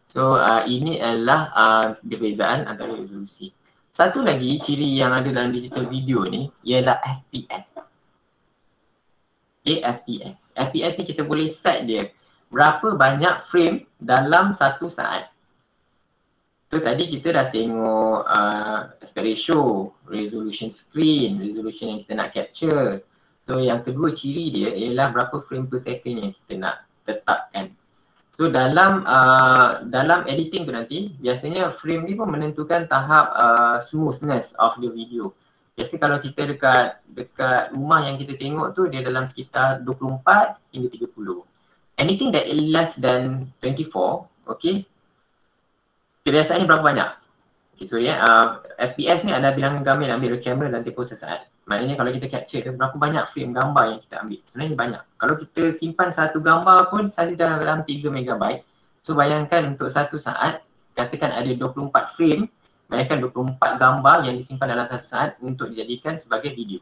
So ini adalah perbezaan antara resolusi. Satu lagi ciri yang ada dalam digital video ni ialah FPS. Okay, FPS. FPS ni kita boleh set dia berapa banyak frame dalam satu saat. So tadi kita dah tengok aspect ratio, resolution screen, resolution yang kita nak capture. So yang kedua ciri dia ialah berapa frame per second yang kita nak tetapkan. So dalam editing tu nanti, biasanya frame ni pun menentukan tahap smoothness of the video. Biasa kalau kita dekat rumah yang kita tengok tu, dia dalam sekitar 24 hingga 30. Anything that is less than 24, okay, kebiasaannya berapa banyak? Okay, sorry FPS ni adalah bilangan gambar yang ambil oleh kamera dalam tempoh sesaat. Maknanya kalau kita capture tu, berapa banyak frame gambar yang kita ambil? Sebenarnya banyak. Kalau kita simpan satu gambar pun saja dalam 3 MB. So bayangkan untuk satu saat, katakan ada 24 frame, Bayangkan 24 gambar yang disimpan dalam satu saat untuk dijadikan sebagai video.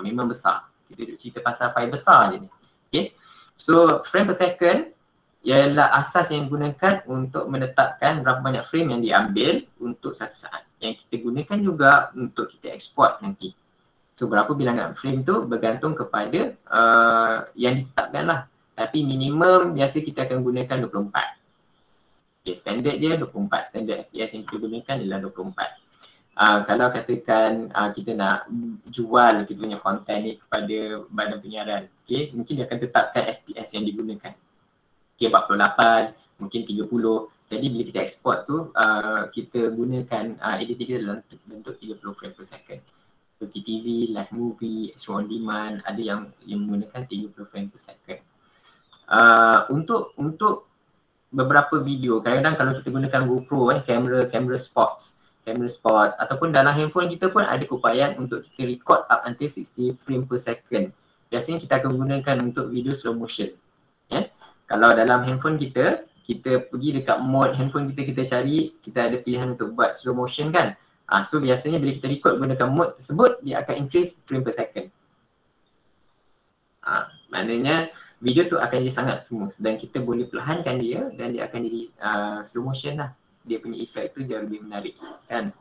Memang besar. Kita duduk cerita pasal file besar je ni. Okay. So frame per second ialah asas yang digunakan untuk menetapkan berapa banyak frame yang diambil untuk satu saat. Yang kita gunakan juga untuk kita export nanti. So berapa bilangan frame tu bergantung kepada yang ditetapkan lah. Tapi minimum biasa kita akan gunakan 24. Okay, standard dia 24. Standard FPS yang kita gunakan adalah 24. Kalau katakan kita nak jual kita punya konten ni kepada badan penyiaran, okay, mungkin dia akan tetapkan FPS yang digunakan. Okay, 48, mungkin 30. Jadi bila kita export tu, kita gunakan editing kita dalam bentuk 30 frame per second. Seperti TV, live movie, show on demand, ada yang menggunakan 30 frame per second. Untuk beberapa video, kadang-kadang kalau kita gunakan GoPro, kamera sports ataupun dalam handphone kita pun ada keupayaan untuk kita record up until 60 frame per second. Biasanya kita akan gunakan untuk video slow motion. Kalau dalam handphone kita pergi dekat mode handphone kita cari, kita ada pilihan untuk buat slow motion kan. So biasanya bila kita record gunakan mode tersebut, dia akan increase frame per second. Maknanya video tu akan jadi sangat smooth dan kita boleh perlahankan dia dan dia akan jadi slow motion lah. Dia punya efek tu jauh lebih menarik kan.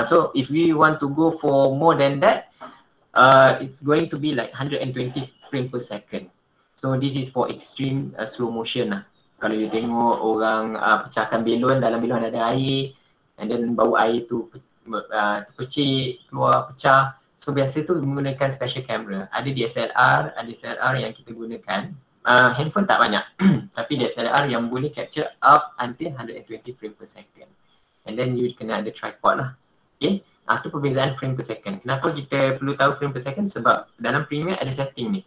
So if we want to go for more than that, it's going to be like 120 frame per second. So this is for extreme slow motion lah. Kalau you tengok orang pecahkan belon, dalam belon ada air and then bau air tu terpecik, keluar, pecah. So biasa tu menggunakan special camera. Ada DSLR yang kita gunakan. Handphone tak banyak tapi DSLR yang boleh capture up until 120 frame per second. And then you kena ada tripod lah. Okay, tu perbezaan frame per second. Kenapa kita perlu tahu frame per second? Sebab dalam Premiere ada setting ni.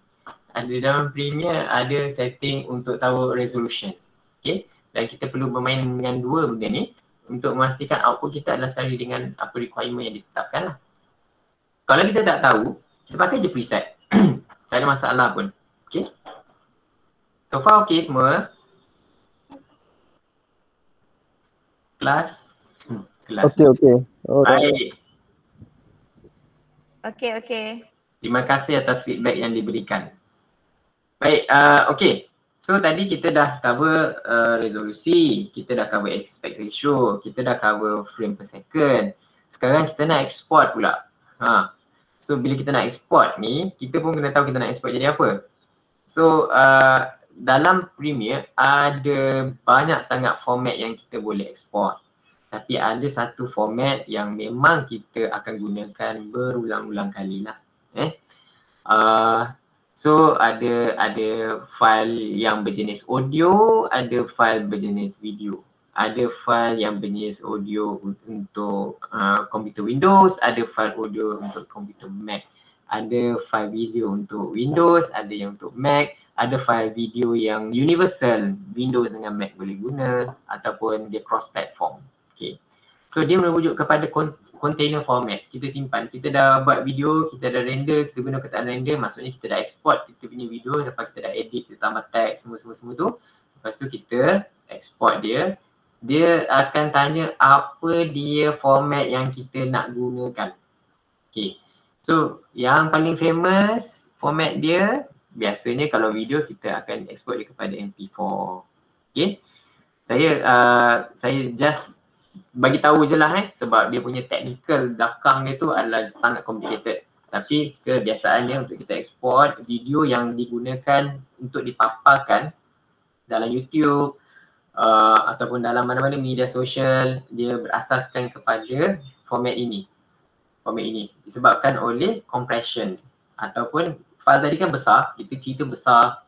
Dalam Premiere ada setting untuk tahu resolution. Okay, dan kita perlu bermain dengan dua benda ni untuk memastikan output kita adalah selalu dengan apa requirement yang ditetapkan lah. Kalau kita tak tahu, kita pakai je preset. Tak ada masalah pun. Okay. So far okay semua. Kelas. Okay. Baik. Okay. Terima kasih atas feedback yang diberikan. Baik, okay. So tadi kita dah cover resolusi, kita dah cover aspect ratio, kita dah cover frame per second. Sekarang kita nak export pula. So bila kita nak export ni, kita pun kena tahu kita nak export jadi apa. So dalam Premiere ada banyak sangat format yang kita boleh export. Tapi ada satu format yang memang kita akan gunakan berulang-ulang kali lah. So ada file yang berjenis audio, ada file berjenis video. Ada file yang berjenis audio untuk komputer Windows, ada file audio untuk komputer Mac. Ada file video untuk Windows, ada yang untuk Mac. Ada file video yang universal, Windows dengan Mac boleh guna ataupun dia cross platform. Okay. So dia merujuk kepada container format. Kita simpan, kita dah buat video, kita dah render, kita guna kataan render, maksudnya kita dah export kita punya video, lepas kita dah edit, kita tambah tag, semua tu. Lepas tu kita export dia. Dia akan tanya apa dia format yang kita nak gunakan. Okay. So yang paling famous format dia, biasanya kalau video kita akan export dia kepada MP4. Okay. Saya just bagi tahu je lah sebab dia punya technical belakang dia tu adalah sangat complicated. Tapi kebiasaan dia untuk kita export video yang digunakan untuk dipaparkan dalam YouTube ataupun dalam mana-mana media sosial, dia berasaskan kepada format ini. Format ini disebabkan oleh compression ataupun file tadi kan besar, kita cerita besar.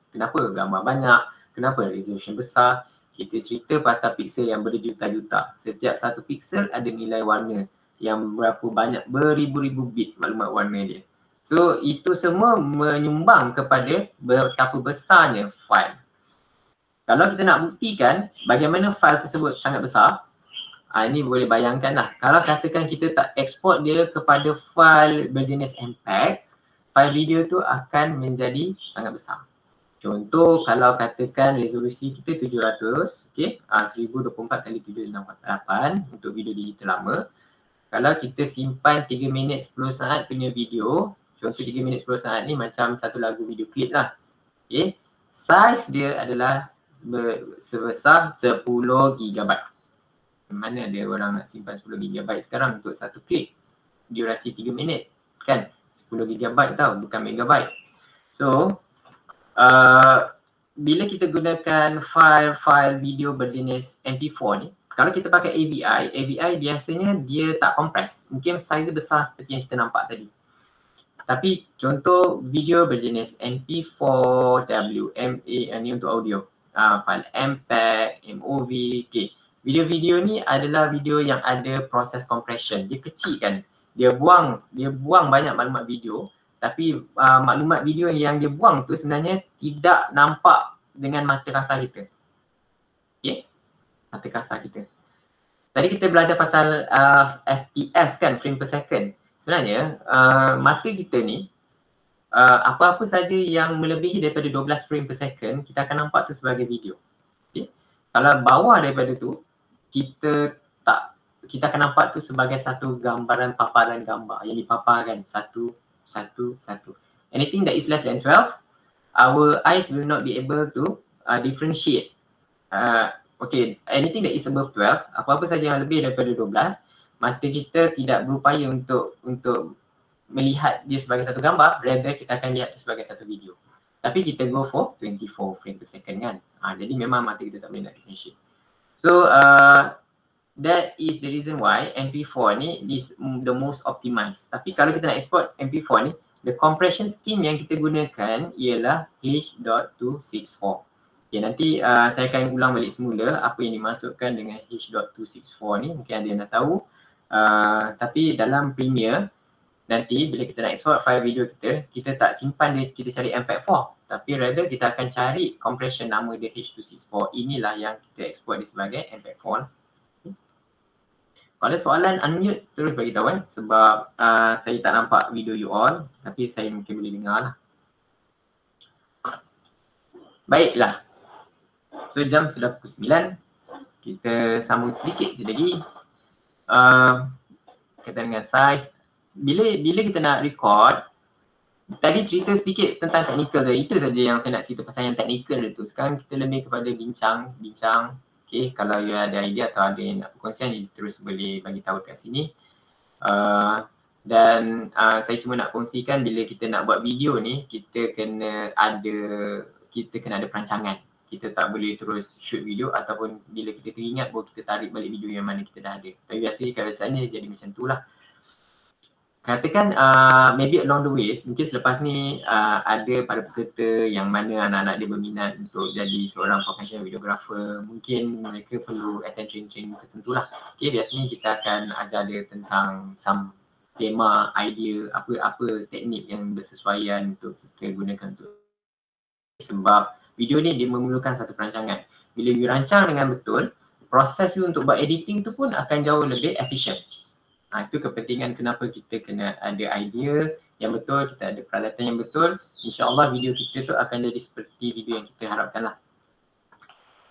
Kenapa gambar banyak? Kenapa resolution besar? Kita cerita pasal pixel yang berjuta-juta. Setiap satu pixel ada nilai warna yang berapa banyak, beribu-ribu bit maklumat warna dia. So itu semua menyumbang kepada betapa besarnya file. Kalau kita nak buktikan bagaimana file tersebut sangat besar, ini boleh bayangkan lah. Kalau katakan kita tak export dia kepada file berjenis MPEG, file video tu akan menjadi sangat besar. Contoh kalau katakan resolusi kita 700, okey, 1024 kali 768 untuk video digital lama. Kalau kita simpan 3 minit 10 saat punya video, contoh 3 minit 10 saat ni macam satu lagu video klip lah. Okey, saiz dia adalah sebesar 10 GB. Mana ada orang nak simpan 10 GB sekarang untuk satu klip durasi 3 minit kan? 10 GB tau, bukan megabyte. So bila kita gunakan file video berjenis MP4 ni, kalau kita pakai AVI biasanya dia tak compress. Mungkin saiz besar seperti yang kita nampak tadi. Tapi contoh video berjenis MP4, WMA, ni untuk audio. File MPEG, MOV, okay. Video-video ni adalah video yang ada proses compression. Dia kecil kan. Dia buang banyak maklumat video. Tapi maklumat video yang dia buang tu sebenarnya tidak nampak dengan mata kasar kita. Okay, mata kasar kita. Tadi kita belajar pasal FPS kan, frame per second. Sebenarnya mata kita ni apa-apa saja yang melebihi daripada 12 frame per second, kita akan nampak tu sebagai video. Okay. Kalau bawah daripada tu, kita akan nampak tu sebagai satu gambaran paparan gambar yang dipaparkan satu. Anything that is less than 12, our eyes will not be able to differentiate. Okay, anything that is above 12, apa-apa saja yang lebih daripada 12, mata kita tidak berupaya untuk melihat dia sebagai satu gambar, rather kita akan lihat itu sebagai satu video. Tapi kita go for 24 frame per second kan. Jadi memang mata kita tak boleh nak differentiate. So that is the reason why MP4 ni is the most optimized. Tapi kalau kita nak export MP4 ni, the compression scheme yang kita gunakan ialah H.264. Okay, nanti saya akan ulang balik semula apa yang dimasukkan dengan H.264 ni. Mungkin ada yang dah tahu. Tapi dalam Premiere, nanti bila kita nak export file video kita tak simpan dia, kita cari MPEG-4. Tapi rather kita akan cari compression nama dia H.264. Inilah yang kita export dia sebagai MPEG-4. Kalau soalan unmute terus bagi tahu sebab saya tak nampak video you all, tapi saya mungkin boleh dengar lah. Baiklah. So jam sudah pukul 9. Kita sambung sedikit je lagi. Kaitan dengan saiz. Bila kita nak record, tadi cerita sedikit tentang technical tu. Itu saja yang saya nak cerita pasal yang technical tu. Sekarang kita lebih kepada bincang. Okay, kalau you ada idea atau ada yang nak berkongsian, you terus boleh bagi tahu kat sini. Dan saya cuma nak kongsikan bila kita nak buat video ni, kita kena ada perancangan. Kita tak boleh terus shoot video ataupun bila kita teringat baru kita tarik balik video yang mana kita dah ada. Tapi biasanya kebiasaannya jadi macam tu lah. Katakan maybe along the way, mungkin selepas ni ada para peserta yang mana anak-anak dia berminat untuk jadi seorang professional videographer. Mungkin mereka perlu attend training tertentu lah. Okay, biasanya kita akan ajar dia tentang some tema, idea, apa teknik yang bersesuaian untuk kita gunakan untuk. Sebab video ni dia memerlukan satu perancangan. Bila you rancang dengan betul, proses you untuk buat editing tu pun akan jauh lebih efisien. Itu kepentingan kenapa kita kena ada idea yang betul, kita ada peralatan yang betul. InsyaAllah video kita tu akan jadi seperti video yang kita harapkan lah.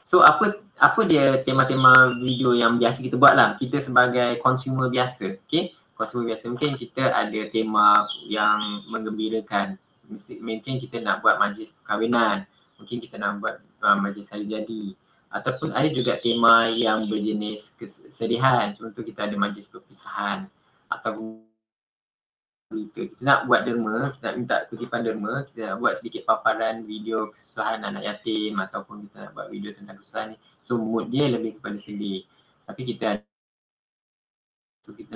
So apa dia tema-tema video yang biasa kita buat lah. Kita sebagai consumer biasa, okay? Consumer biasa mungkin kita ada tema yang menggembirakan. Mungkin kita nak buat majlis perkahwinan, mungkin kita nak buat majlis hari jadi. Ataupun ada juga tema yang berjenis kesedihan. Contoh kita ada majlis perpisahan. Atau kita nak buat derma, kita nak minta kutipan derma, kita nak buat sedikit paparan video kesusahan anak yatim ataupun kita nak buat video tentang kesusahan ni. So mood dia lebih kepada sedih. Tapi kita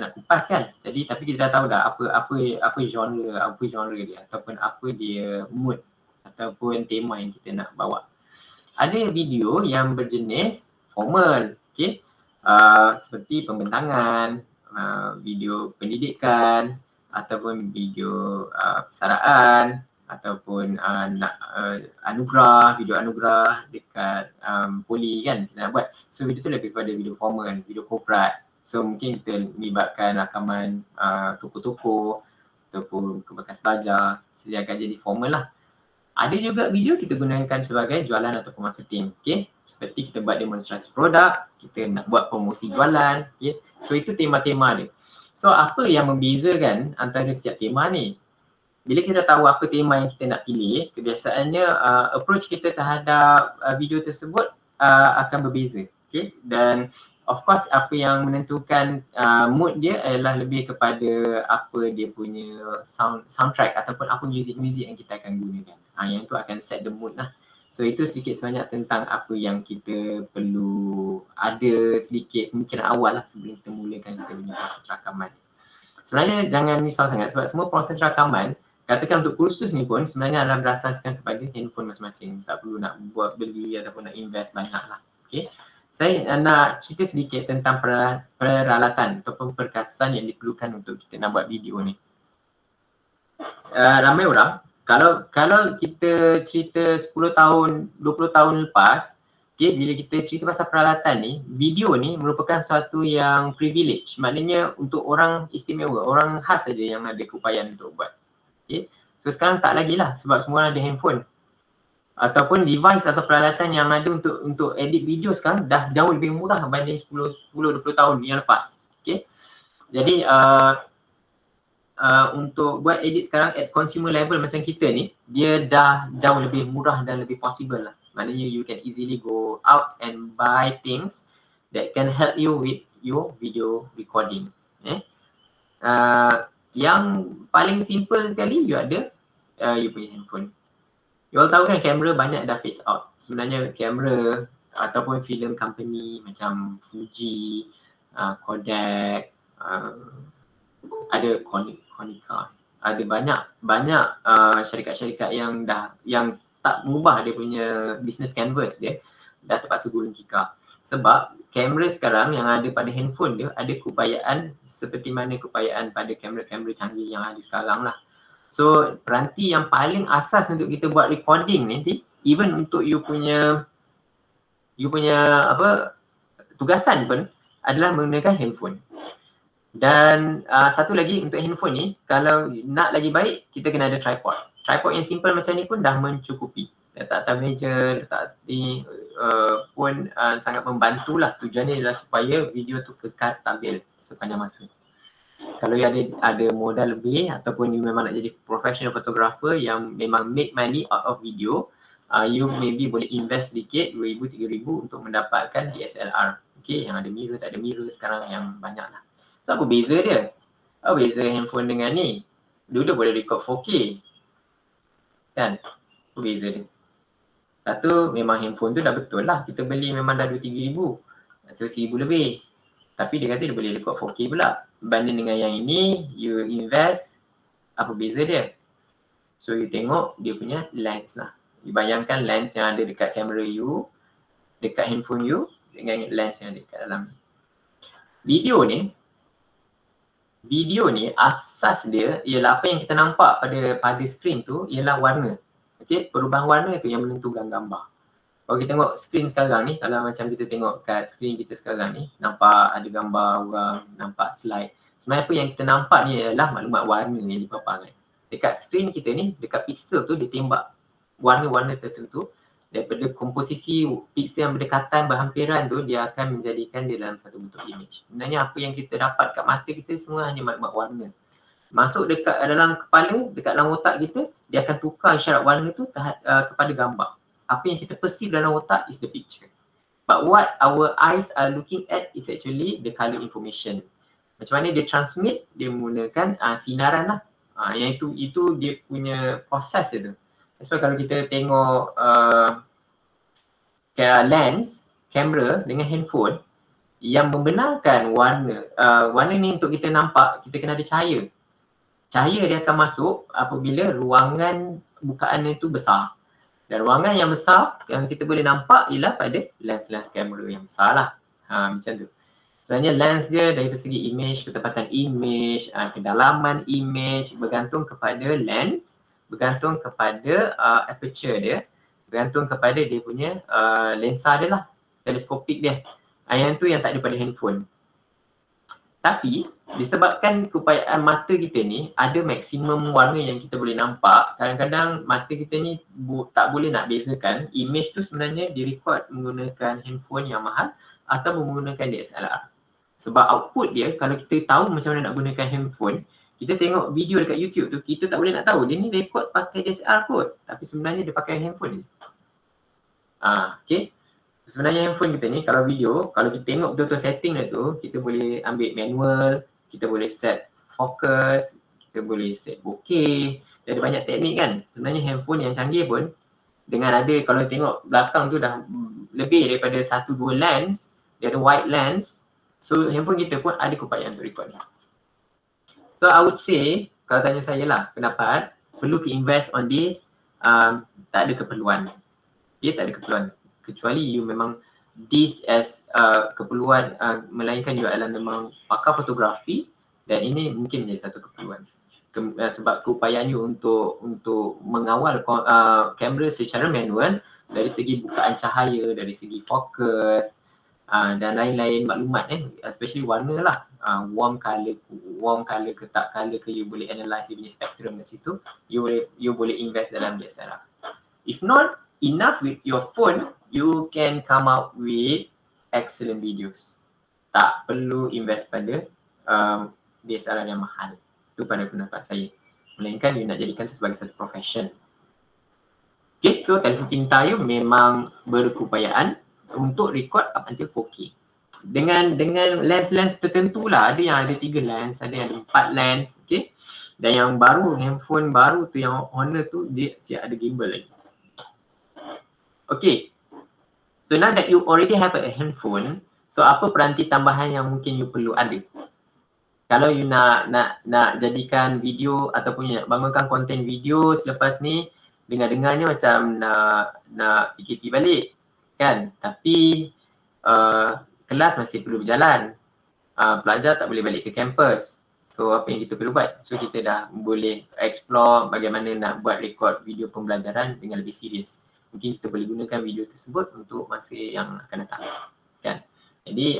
nak kupas kan. Tapi kita dah tahu dah apa genre dia ataupun apa dia mood ataupun tema yang kita nak bawa. Ada video yang berjenis formal, okay? Seperti pembentangan, video pendidikan ataupun video persaraan ataupun video anugerah dekat poli kan kita nak buat. So video tu lebih kepada video formal, video korporat. So mungkin kita melibatkan rakaman toko-toko ataupun bekas pelajar, sejak akan jadi formal lah. Ada juga video kita gunakan sebagai jualan ataupun marketing. Okay? Seperti kita buat demonstrasi produk, kita nak buat promosi jualan. Okay? So itu tema-tema dia. So apa yang membezakan antara setiap tema ni? Bila kita tahu apa tema yang kita nak pilih, kebiasaannya approach kita terhadap video tersebut akan berbeza. Okay? Dan of course apa yang menentukan mood dia adalah lebih kepada apa dia punya soundtrack ataupun apa music yang kita akan gunakan. Yang itu akan set the mood lah. So itu sedikit sebanyak tentang apa yang kita perlu ada sedikit pemikiran awal lah sebelum kita mulakan kita punya proses rakaman. Sebenarnya jangan risau sangat sebab semua proses rakaman, katakan untuk kursus ni pun sebenarnya adalah berasaskan kepada handphone masing-masing. Tak perlu nak buat beli ataupun nak invest banyak lah. Okay. Saya nak cerita sedikit tentang peralatan ataupun perkasan yang diperlukan untuk kita nak buat video ni. Ramai orang, kalau kita cerita 10 tahun, 20 tahun lepas, okay, bila kita cerita pasal peralatan ni, video ni merupakan suatu yang privilege. Maknanya untuk orang istimewa, orang khas saja yang ada keupayaan untuk buat. Okay. So sekarang tak lagi lah sebab semua ada handphone. Ataupun device atau peralatan yang ada untuk edit video sekarang dah jauh lebih murah berbanding 10-20 tahun yang lepas. Okay. Jadi untuk buat edit sekarang at consumer level macam kita ni, dia dah jauh lebih murah dan lebih possible lah. Maknanya you can easily go out and buy things that can help you with your video recording. Yang paling simple sekali you ada you punya handphone. You all tahu kan kamera banyak dah phase out. Sebenarnya kamera ataupun film company macam Fuji, Kodak, ada Konica, ada banyak syarikat-syarikat yang tak mengubah dia punya business canvas dia, dah terpaksa gulung tikar. Sebab kamera sekarang yang ada pada handphone dia ada keupayaan seperti mana keupayaan pada kamera-kamera canggih yang ada sekarang lah. So peranti yang paling asas untuk kita buat recording nanti, even untuk you punya tugasan pun adalah menggunakan handphone. Dan satu lagi untuk handphone ni, kalau nak lagi baik, kita kena ada tripod. Tripod yang simple macam ni pun dah mencukupi. Letak atas meja, letak ni pun sangat membantulah. Tujuannya adalah supaya video tu kekal stabil sepanjang masa. Kalau you ada modal lebih ataupun you memang nak jadi professional photographer yang memang make money out of video, you maybe boleh invest sedikit, 2,000, 3,000 untuk mendapatkan DSLR. Okay, yang ada mirror, tak ada mirror sekarang yang banyak lah. So apa beza dia? Apa beza handphone dengan ni? Dulu boleh record 4K. Kan? Apa beza dia? Satu, memang handphone tu dah betul lah. Kita beli memang dah 2-3,000 atau 1,000 lebih. Tapi dia kata dia boleh record 4K pula. Banding dengan yang ini, you invest, apa beza dia? So you tengok dia punya lens lah. You bayangkan lens yang ada dekat kamera you, dekat handphone you dengan lens yang ada dekat dalam. Video ni asas dia ialah apa yang kita nampak pada skrin tu ialah warna. Okey, perubahan warna tu yang menentukan gambar. Kalau kita tengok skrin sekarang ni, kalau macam kita tengok kat skrin kita sekarang ni, nampak ada gambar orang, nampak slide. Sebenarnya apa yang kita nampak ni adalah maklumat warna yang dipaparkan. Dekat skrin kita ni, dekat pixel tu dia tembak warna-warna tertentu. Daripada komposisi pixel yang berdekatan, berhampiran tu, dia akan menjadikan dia dalam satu bentuk image. Sebenarnya apa yang kita dapat kat mata kita semua hanya maklumat warna. Masuk dekat dalam kepala, dekat dalam otak kita, dia akan tukar isyarat warna tu kepada gambar. Apa yang kita perceive dalam otak is the picture. But what our eyes are looking at is actually the color information. Macam mana dia transmit, dia menggunakan sinaran lah. Yang itu dia punya proses itu. Sebab kalau kita tengok lens, kamera dengan handphone, yang membenarkan warna ni untuk kita nampak, kita kena ada cahaya. Cahaya dia akan masuk apabila ruangan bukaan itu besar. Dan ruangan yang besar yang kita boleh nampak ialah pada lens-lens kamera yang besar lah. Macam tu. Sebenarnya lens dia dari segi image, ketepatan image, kedalaman image bergantung kepada lens, bergantung kepada aperture dia, bergantung kepada dia punya lensa dia lah, teleskopik dia. Yang tu yang tak ada pada handphone. Tapi disebabkan keupayaan mata kita ni ada maksimum warna yang kita boleh nampak, kadang-kadang mata kita ni tak boleh nak bezakan image tu sebenarnya direkod menggunakan handphone yang mahal atau menggunakan DSLR. Sebab output dia, kalau kita tahu macam mana nak gunakan handphone, kita tengok video dekat YouTube tu, kita tak boleh nak tahu dia ni rekod pakai DSLR kot, tapi sebenarnya dia pakai handphone je. Okay. Sebenarnya handphone kita ni kalau video, kalau kita tengok betul-betul setting dia tu, kita boleh ambil manual, kita boleh set focus, kita boleh set bokeh, dia ada banyak teknik kan. Sebenarnya handphone yang canggih pun dengan ada, kalau tengok belakang tu dah lebih daripada 1-2 lens, dia ada wide lens, so handphone kita pun ada keupayaan untuk record ni. So I would say, kalau tanya saya lah pendapat, perlu ke invest on this, tak ada keperluan. Tak ada keperluan. Kecuali you memang this as keperluan, melainkan you adalah memang pakar fotografi dan ini mungkin menjadi satu keperluan. Sebab keupayaan you untuk mengawal kamera secara manual dari segi bukaan cahaya, dari segi fokus dan lain-lain maklumat especially warna lah, warm color ke tak color ke, you boleh analyse dia punya spektrum kat situ, you boleh invest dalam DSLR. If not enough with your phone, you can come out with excellent videos. Tak perlu invest pada DSLR yang mahal. Itu pada pendapat saya. Melainkan you nak jadikan itu sebagai satu profession. Okay, so telefon pintar you memang berkeupayaan untuk record up until 4K. Dengan lens-lens tertentu lah. Ada yang ada 3 lens, ada yang ada 4 lens. Okay. Dan yang baru, handphone baru tu yang Honor tu, dia siap ada gimbal lagi. Okay. So now that you already have a handphone, so apa peranti tambahan yang mungkin you perlu ada? Kalau you nak jadikan video ataupun nak bangunkan konten video selepas ni, dengar-dengarnya macam nak PKP balik kan, tapi kelas masih perlu berjalan, pelajar tak boleh balik ke kampus. So apa yang kita perlu buat? So kita dah boleh explore bagaimana nak buat record video pembelajaran dengan lebih serius. Mungkin kita boleh gunakan video tersebut untuk masa yang akan datang kan. Jadi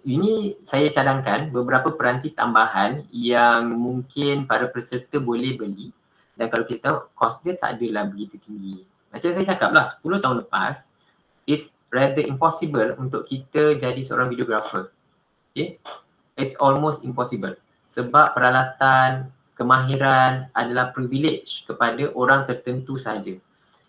ini saya cadangkan beberapa peranti tambahan yang mungkin para peserta boleh beli, dan kalau kita tahu kos dia tak adalah begitu tinggi. Macam saya cakap lah, 10 tahun lepas it's rather impossible untuk kita jadi seorang videographer. Okay? It's almost impossible sebab peralatan, kemahiran adalah privilege kepada orang tertentu saja.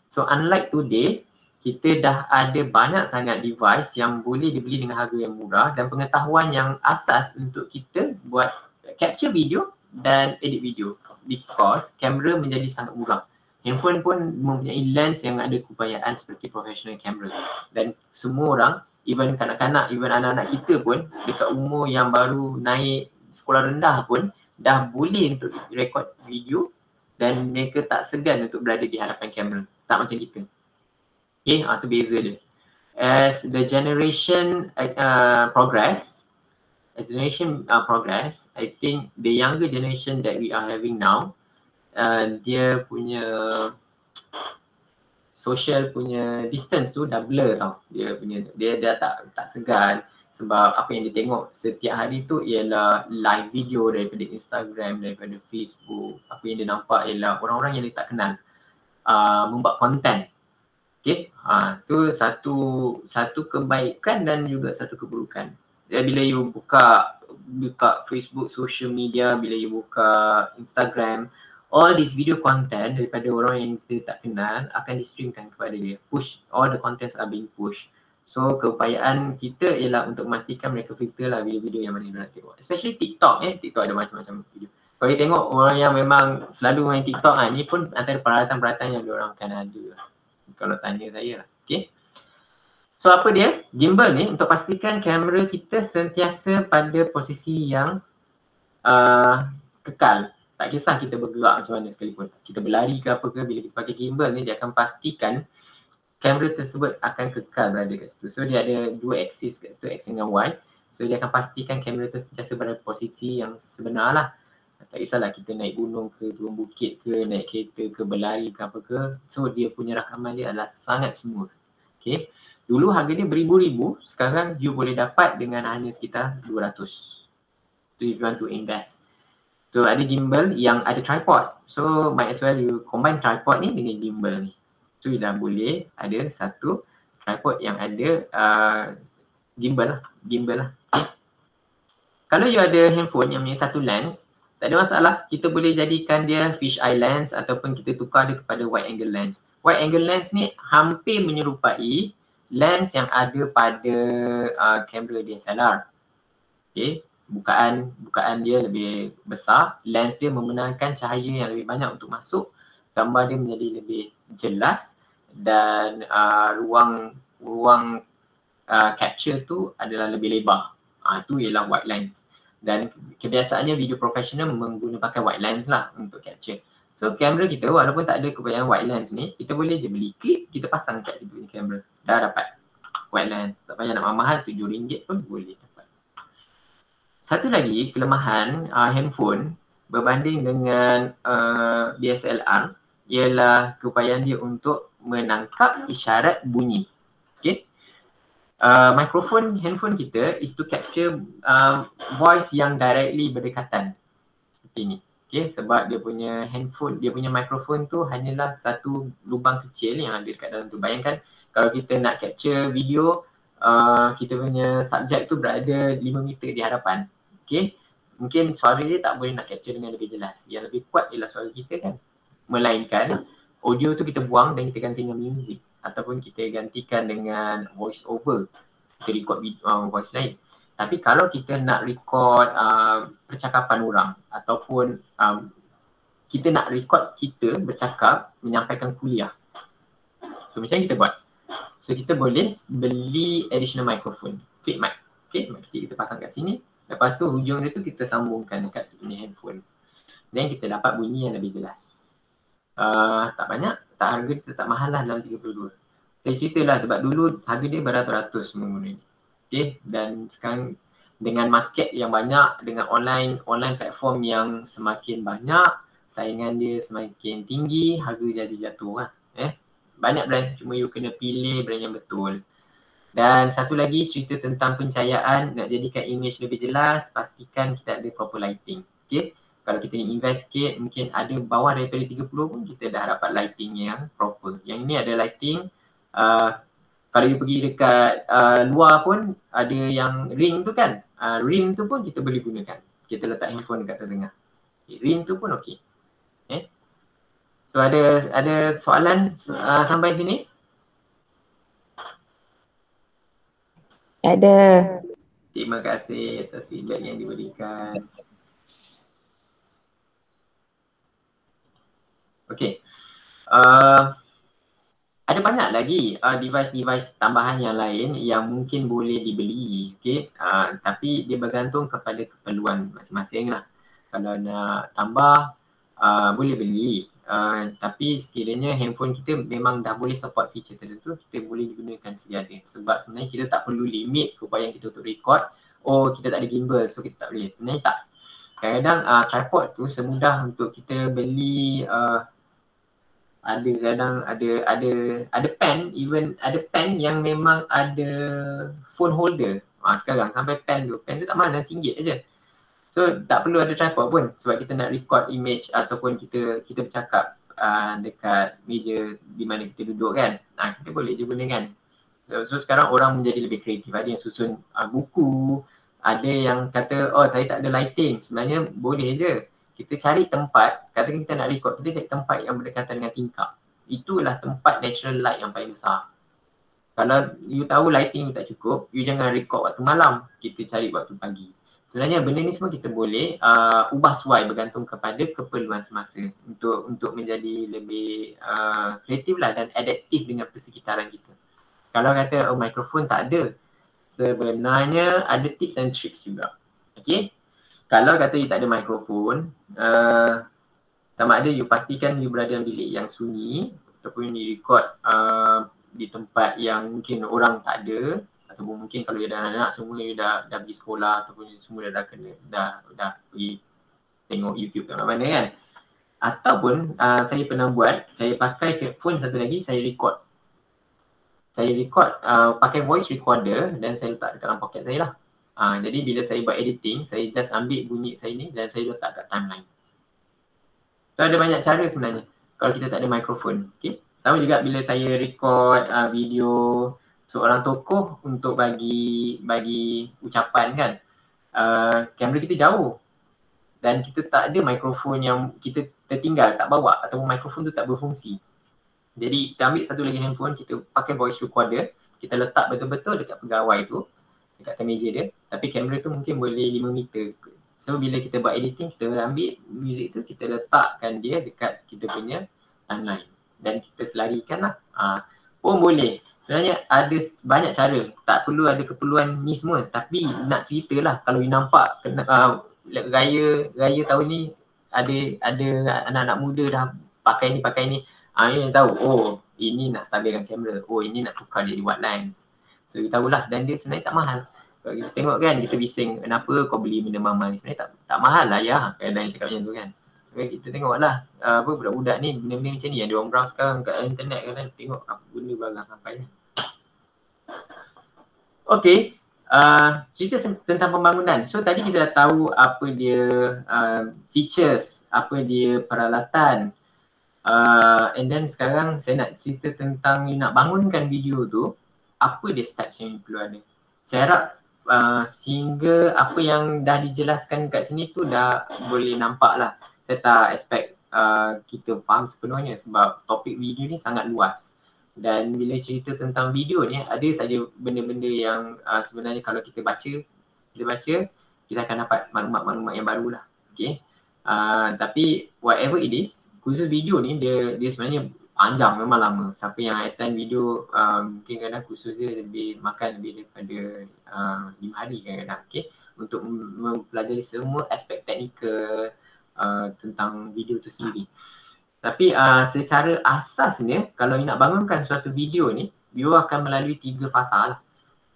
So unlike today, kita dah ada banyak sangat device yang boleh dibeli dengan harga yang murah dan pengetahuan yang asas untuk kita buat capture video dan edit video, because kamera menjadi sangat murah. Handphone pun mempunyai lens yang ada keupayaan seperti professional camera, dan semua orang, even kanak-kanak, even anak-anak kita pun dekat umur yang baru naik sekolah rendah pun dah boleh untuk record video dan mereka tak segan untuk berada di hadapan kamera. Tak macam kita. Okay, itu beza dia. As the generation progress, I think the younger generation that we are having now, dia punya social punya distance tu dah blur tau. Dia tak segan. Sebab apa yang dia tengok setiap hari tu ialah live video daripada Instagram, daripada Facebook. Apa yang dia nampak ialah orang-orang yang dia tak kenal membuat konten. Okay, tu satu kebaikan dan juga satu keburukan. Bila you buka Facebook, social media, bila you buka Instagram, all this video content daripada orang yang kita tak kenal akan di-streamkan kepada dia. Push, all the contents are being pushed. So keupayaan kita ialah untuk memastikan mereka filter lah video-video yang mana mereka tengok. Especially TikTok, TikTok ada macam-macam video. Kalau you tengok orang yang memang selalu main TikTok, ni pun antara peralatan-peralatan yang diorang akan ada kalau tanya saya lah. Okay. So apa dia? Gimbal ni untuk pastikan kamera kita sentiasa pada posisi yang kekal. Tak kisah kita bergerak macam mana sekalipun. Kita berlari ke apa ke, bila kita pakai gimbal ni dia akan pastikan kamera tersebut akan kekal berada kat situ. So dia ada 2 aksis kat situ, X dengan Y. So dia akan pastikan kamera tu sentiasa berada posisi yang sebenar lah. Tak kisahlah kita naik gunung ke, turun bukit ke, naik kereta ke, berlari ke apa ke. So dia punya rakaman dia adalah sangat smooth. Okay. Dulu harga dia beribu-ribu, sekarang you boleh dapat dengan hanya sekitar 200. So if you want to invest. So ada gimbal yang ada tripod. So might as well you combine tripod ni dengan gimbal ni. So you dah boleh ada satu tripod yang ada gimbal lah. Okay. Kalau you ada handphone yang punya satu lens, tak ada masalah. Kita boleh jadikan dia fish eye lens ataupun kita tukar dia kepada wide angle lens. Wide angle lens ni hampir menyerupai lens yang ada pada kamera DSLR. Okay. Bukaan dia lebih besar, lens dia membenarkan cahaya yang lebih banyak untuk masuk, gambar dia menjadi lebih jelas dan ruang capture tu adalah lebih lebar. Itu ialah wide lens. Dan kebiasaannya video profesional menggunakan wide lens lah untuk capture. So kamera kita walaupun tak ada kebayaan wide lens ni, kita boleh je beli clip, kita pasang kat itu ni kamera. Dah dapat wide lens. Tak payah nak mahal, RM7 pun boleh dapat. Satu lagi kelemahan handphone berbanding dengan DSLR ialah keupayaan dia untuk menangkap isyarat bunyi. Okay. Mikrofon handphone kita is to capture voice yang directly berdekatan. Seperti ni. Okay, sebab dia punya handphone, dia punya mikrofon tu hanyalah satu lubang kecil yang ada dekat dalam tu. Bayangkan kalau kita nak capture video, kita punya subjek tu berada 5 meter di hadapan. Okay, mungkin suara dia tak boleh nak capture dengan lebih jelas. Yang lebih kuat ialah suara kita kan. Melainkan audio tu kita buang dan kita ganti dengan music. Ataupun kita gantikan dengan voice over. Kita record voice lain. Tapi kalau kita nak record percakapan orang ataupun kita nak record kita bercakap menyampaikan kuliah. So macam kita buat. So kita boleh beli additional microphone. Clip mic. Okay, mic kecil kita pasang kat sini. Lepas tu hujung dia tu kita sambungkan dekat punya handphone. Dan kita dapat bunyi yang lebih jelas. Tak banyak, harga dia tak mahal lah dalam 32. Saya ceritalah sebab dulu harga dia beratus-ratus mengguna ni. Okay, dan sekarang dengan market yang banyak, dengan online platform yang semakin banyak, saingan dia semakin tinggi, harga jadi jatuh lah. Banyak brand, cuma you kena pilih brand yang betul. Dan satu lagi cerita tentang pencahayaan, nak jadikan image lebih jelas, pastikan kita ada proper lighting. Okay, kalau kita invest sikit, mungkin ada bawah daripada 30 pun kita dah dapat lighting yang proper. Yang ni ada lighting, kalau you pergi dekat luar pun ada yang ring tu kan, rim tu pun kita boleh gunakan. Kita letak handphone dekat tengah. Rim tu pun okey. So ada soalan sampai sini? Ada. Terima kasih atas feedback yang diberikan. Okey. Ada banyak lagi device-device tambahan yang lain yang mungkin boleh dibeli. Okey. Tapi dia bergantung kepada keperluan masing-masing lah. Kalau nak tambah boleh beli. Tapi sekiranya handphone kita memang dah boleh support feature tertentu, kita boleh gunakan sedia ada. Sebab sebenarnya kita tak perlu limit keupayaan kita untuk record. Oh, kita tak ada gimbal so kita tak boleh. Sebenarnya tak. Kadang-kadang tripod tu semudah untuk kita beli. Ada pen, even ada pen yang memang ada phone holder. Sekarang sampai pen tu tak mahal, RM1 aja. So tak perlu ada tripod pun sebab kita nak record image ataupun kita bercakap dekat meja di mana kita duduk kan. Kita boleh je gunakan. So sekarang orang menjadi lebih kreatif. Ada yang susun buku, ada yang kata oh saya tak ada lighting. Sebenarnya boleh je. Kita cari tempat, katakan kita nak record, kita cari tempat yang berdekatan dengan tingkap. Itulah tempat natural light yang paling besar. Kalau you tahu lighting tak cukup, you jangan record waktu malam. Kita cari waktu pagi. Sebenarnya benda ni semua kita boleh ubah suai bergantung kepada keperluan semasa untuk menjadi lebih kreatif lah dan adaptif dengan persekitaran kita. Kalau kata mikrofon tak ada, sebenarnya ada tips and tricks juga. Okay? Kalau kata you tak ada mikrofon, sama ada you pastikan you berada dalam bilik yang sunyi ataupun you record di tempat yang mungkin orang tak ada. Ataupun mungkin kalau you ada anak-anak semua you dah pergi sekolah ataupun semua dah pergi tengok YouTube kat mana-mana kan. Ataupun saya pernah buat, saya pakai phone satu lagi, saya record. saya record pakai voice recorder dan saya letak dekat dalam poket saya lah. Jadi bila saya buat editing, saya just ambil bunyi saya ni dan saya letak kat timeline. So ada banyak cara sebenarnya kalau kita tak ada mikrofon. Okay? Sama juga bila saya record video seorang tokoh untuk bagi ucapan kan. Kamera kita jauh dan kita tak ada mikrofon yang kita tertinggal, tak bawa ataupun mikrofon tu tak berfungsi. Jadi kita ambil satu lagi handphone, kita pakai voice recorder, kita letak betul-betul dekat pegawai tu, dekat meja dia, tapi kamera tu mungkin boleh 5 meter. So bila kita buat editing, kita ambil music tu, kita letakkan dia dekat kita punya timeline dan kita selarikan lah. Pun boleh. Sebenarnya ada banyak cara, tak perlu ada keperluan ni semua, tapi nak cerita lah kalau you nampak raya tahun ni ada anak-anak muda dah pakai ni, you tahu, oh ini nak stabilkan kamera, oh ini nak tukar jadi wide lens. So you tahulah, dan dia sebenarnya tak mahal. Kalau kita tengok kan, kita bising kenapa kau beli benda mahal ni, sebenarnya tak mahal lah ya, kadang-kadang cakap macam tu kan. So kita tengoklah budak-budak ni benda-benda macam ni yang diorang browse sekarang kat internet, kadang tengok apa benda bagus sampai ni. Okay, cerita tentang pembangunan. So tadi kita dah tahu apa dia features, apa dia peralatan. And then sekarang saya nak cerita tentang nak bangunkan video tu, apa dia steps yang perlu ada. Saya harap sehingga apa yang dah dijelaskan kat sini tu dah boleh nampak lah. Saya tak expect kita faham sepenuhnya sebab topik video ni sangat luas. Dan bila cerita tentang video ni, ada saja benda-benda yang sebenarnya kalau kita baca, kita akan dapat maklumat-maklumat yang baru lah. Okay. Tapi whatever it is, khusus video ni dia sebenarnya panjang, memang lama. Siapa yang attend video mungkin kadang khusus dia makan lebih daripada 5 hari kadang-kadang, okay, untuk mempelajari semua aspek teknikal tentang video tu sendiri. Tapi secara asasnya kalau you nak bangunkan suatu video ni, you akan melalui 3 fasa lah.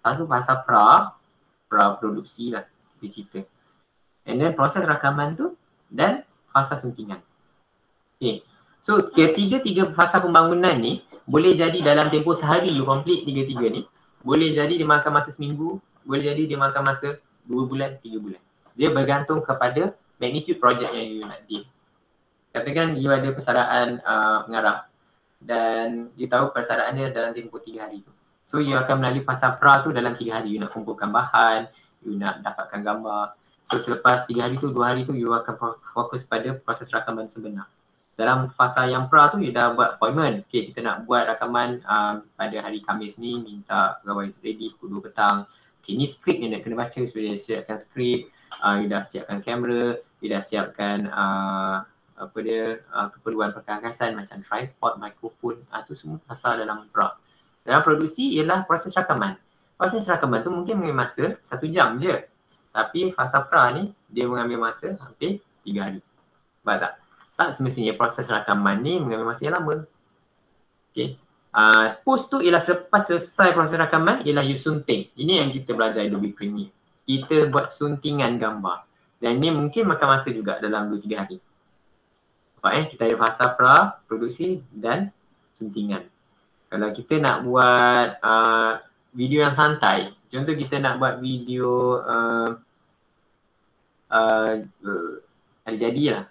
Satu fasa pra produksi lah, kita cerita. And then proses rakaman tu dan fasa suntingan. Okay. So tiga fasa pembangunan ni boleh jadi dalam tempoh sehari you complete 3 ni. Boleh jadi dia makan masa seminggu, boleh jadi dia makan masa 2 bulan, 3 bulan. Dia bergantung kepada magnitude project yang you nak deal. Katakan you ada persaraan pengarah dan you tahu persaraan dia dalam tempoh 3 hari tu. So you akan melalui fasa pra tu dalam 3 hari. You nak kumpulkan bahan, you nak dapatkan gambar. So selepas 3 hari tu, 2 hari tu you akan fokus pada proses rakaman sebenar. Dalam fasa yang pra tu you dah buat appointment. Okay, kita nak buat rakaman pada hari Khamis ni, minta pegawai ready pukul 2 petang. Okay, ni skrip yang nak kena baca. So you dah siapkan skrip, you dah siapkan kamera, you dah siapkan keperluan perkakasan macam tripod, mikrofon, tu semua fasa dalam pra. Dalam produksi ialah proses rakaman. Proses rakaman tu mungkin mengambil masa 1 jam je. Tapi fasa pra ni dia mengambil masa hampir 3 hari. Faham tak? Tak semestinya proses rakaman ni mengambil masa yang lama. Okay. Post tu ialah selepas selesai proses rakaman ialah you sunting. Ini yang kita belajar Adobe Premiere. Kita buat suntingan gambar. Dan ni mungkin makan masa juga dalam 2-3 hari. Kita ada fasa pra, produksi dan suntingan. Kalau kita nak buat video yang santai, contoh kita nak buat video hari jadi lah.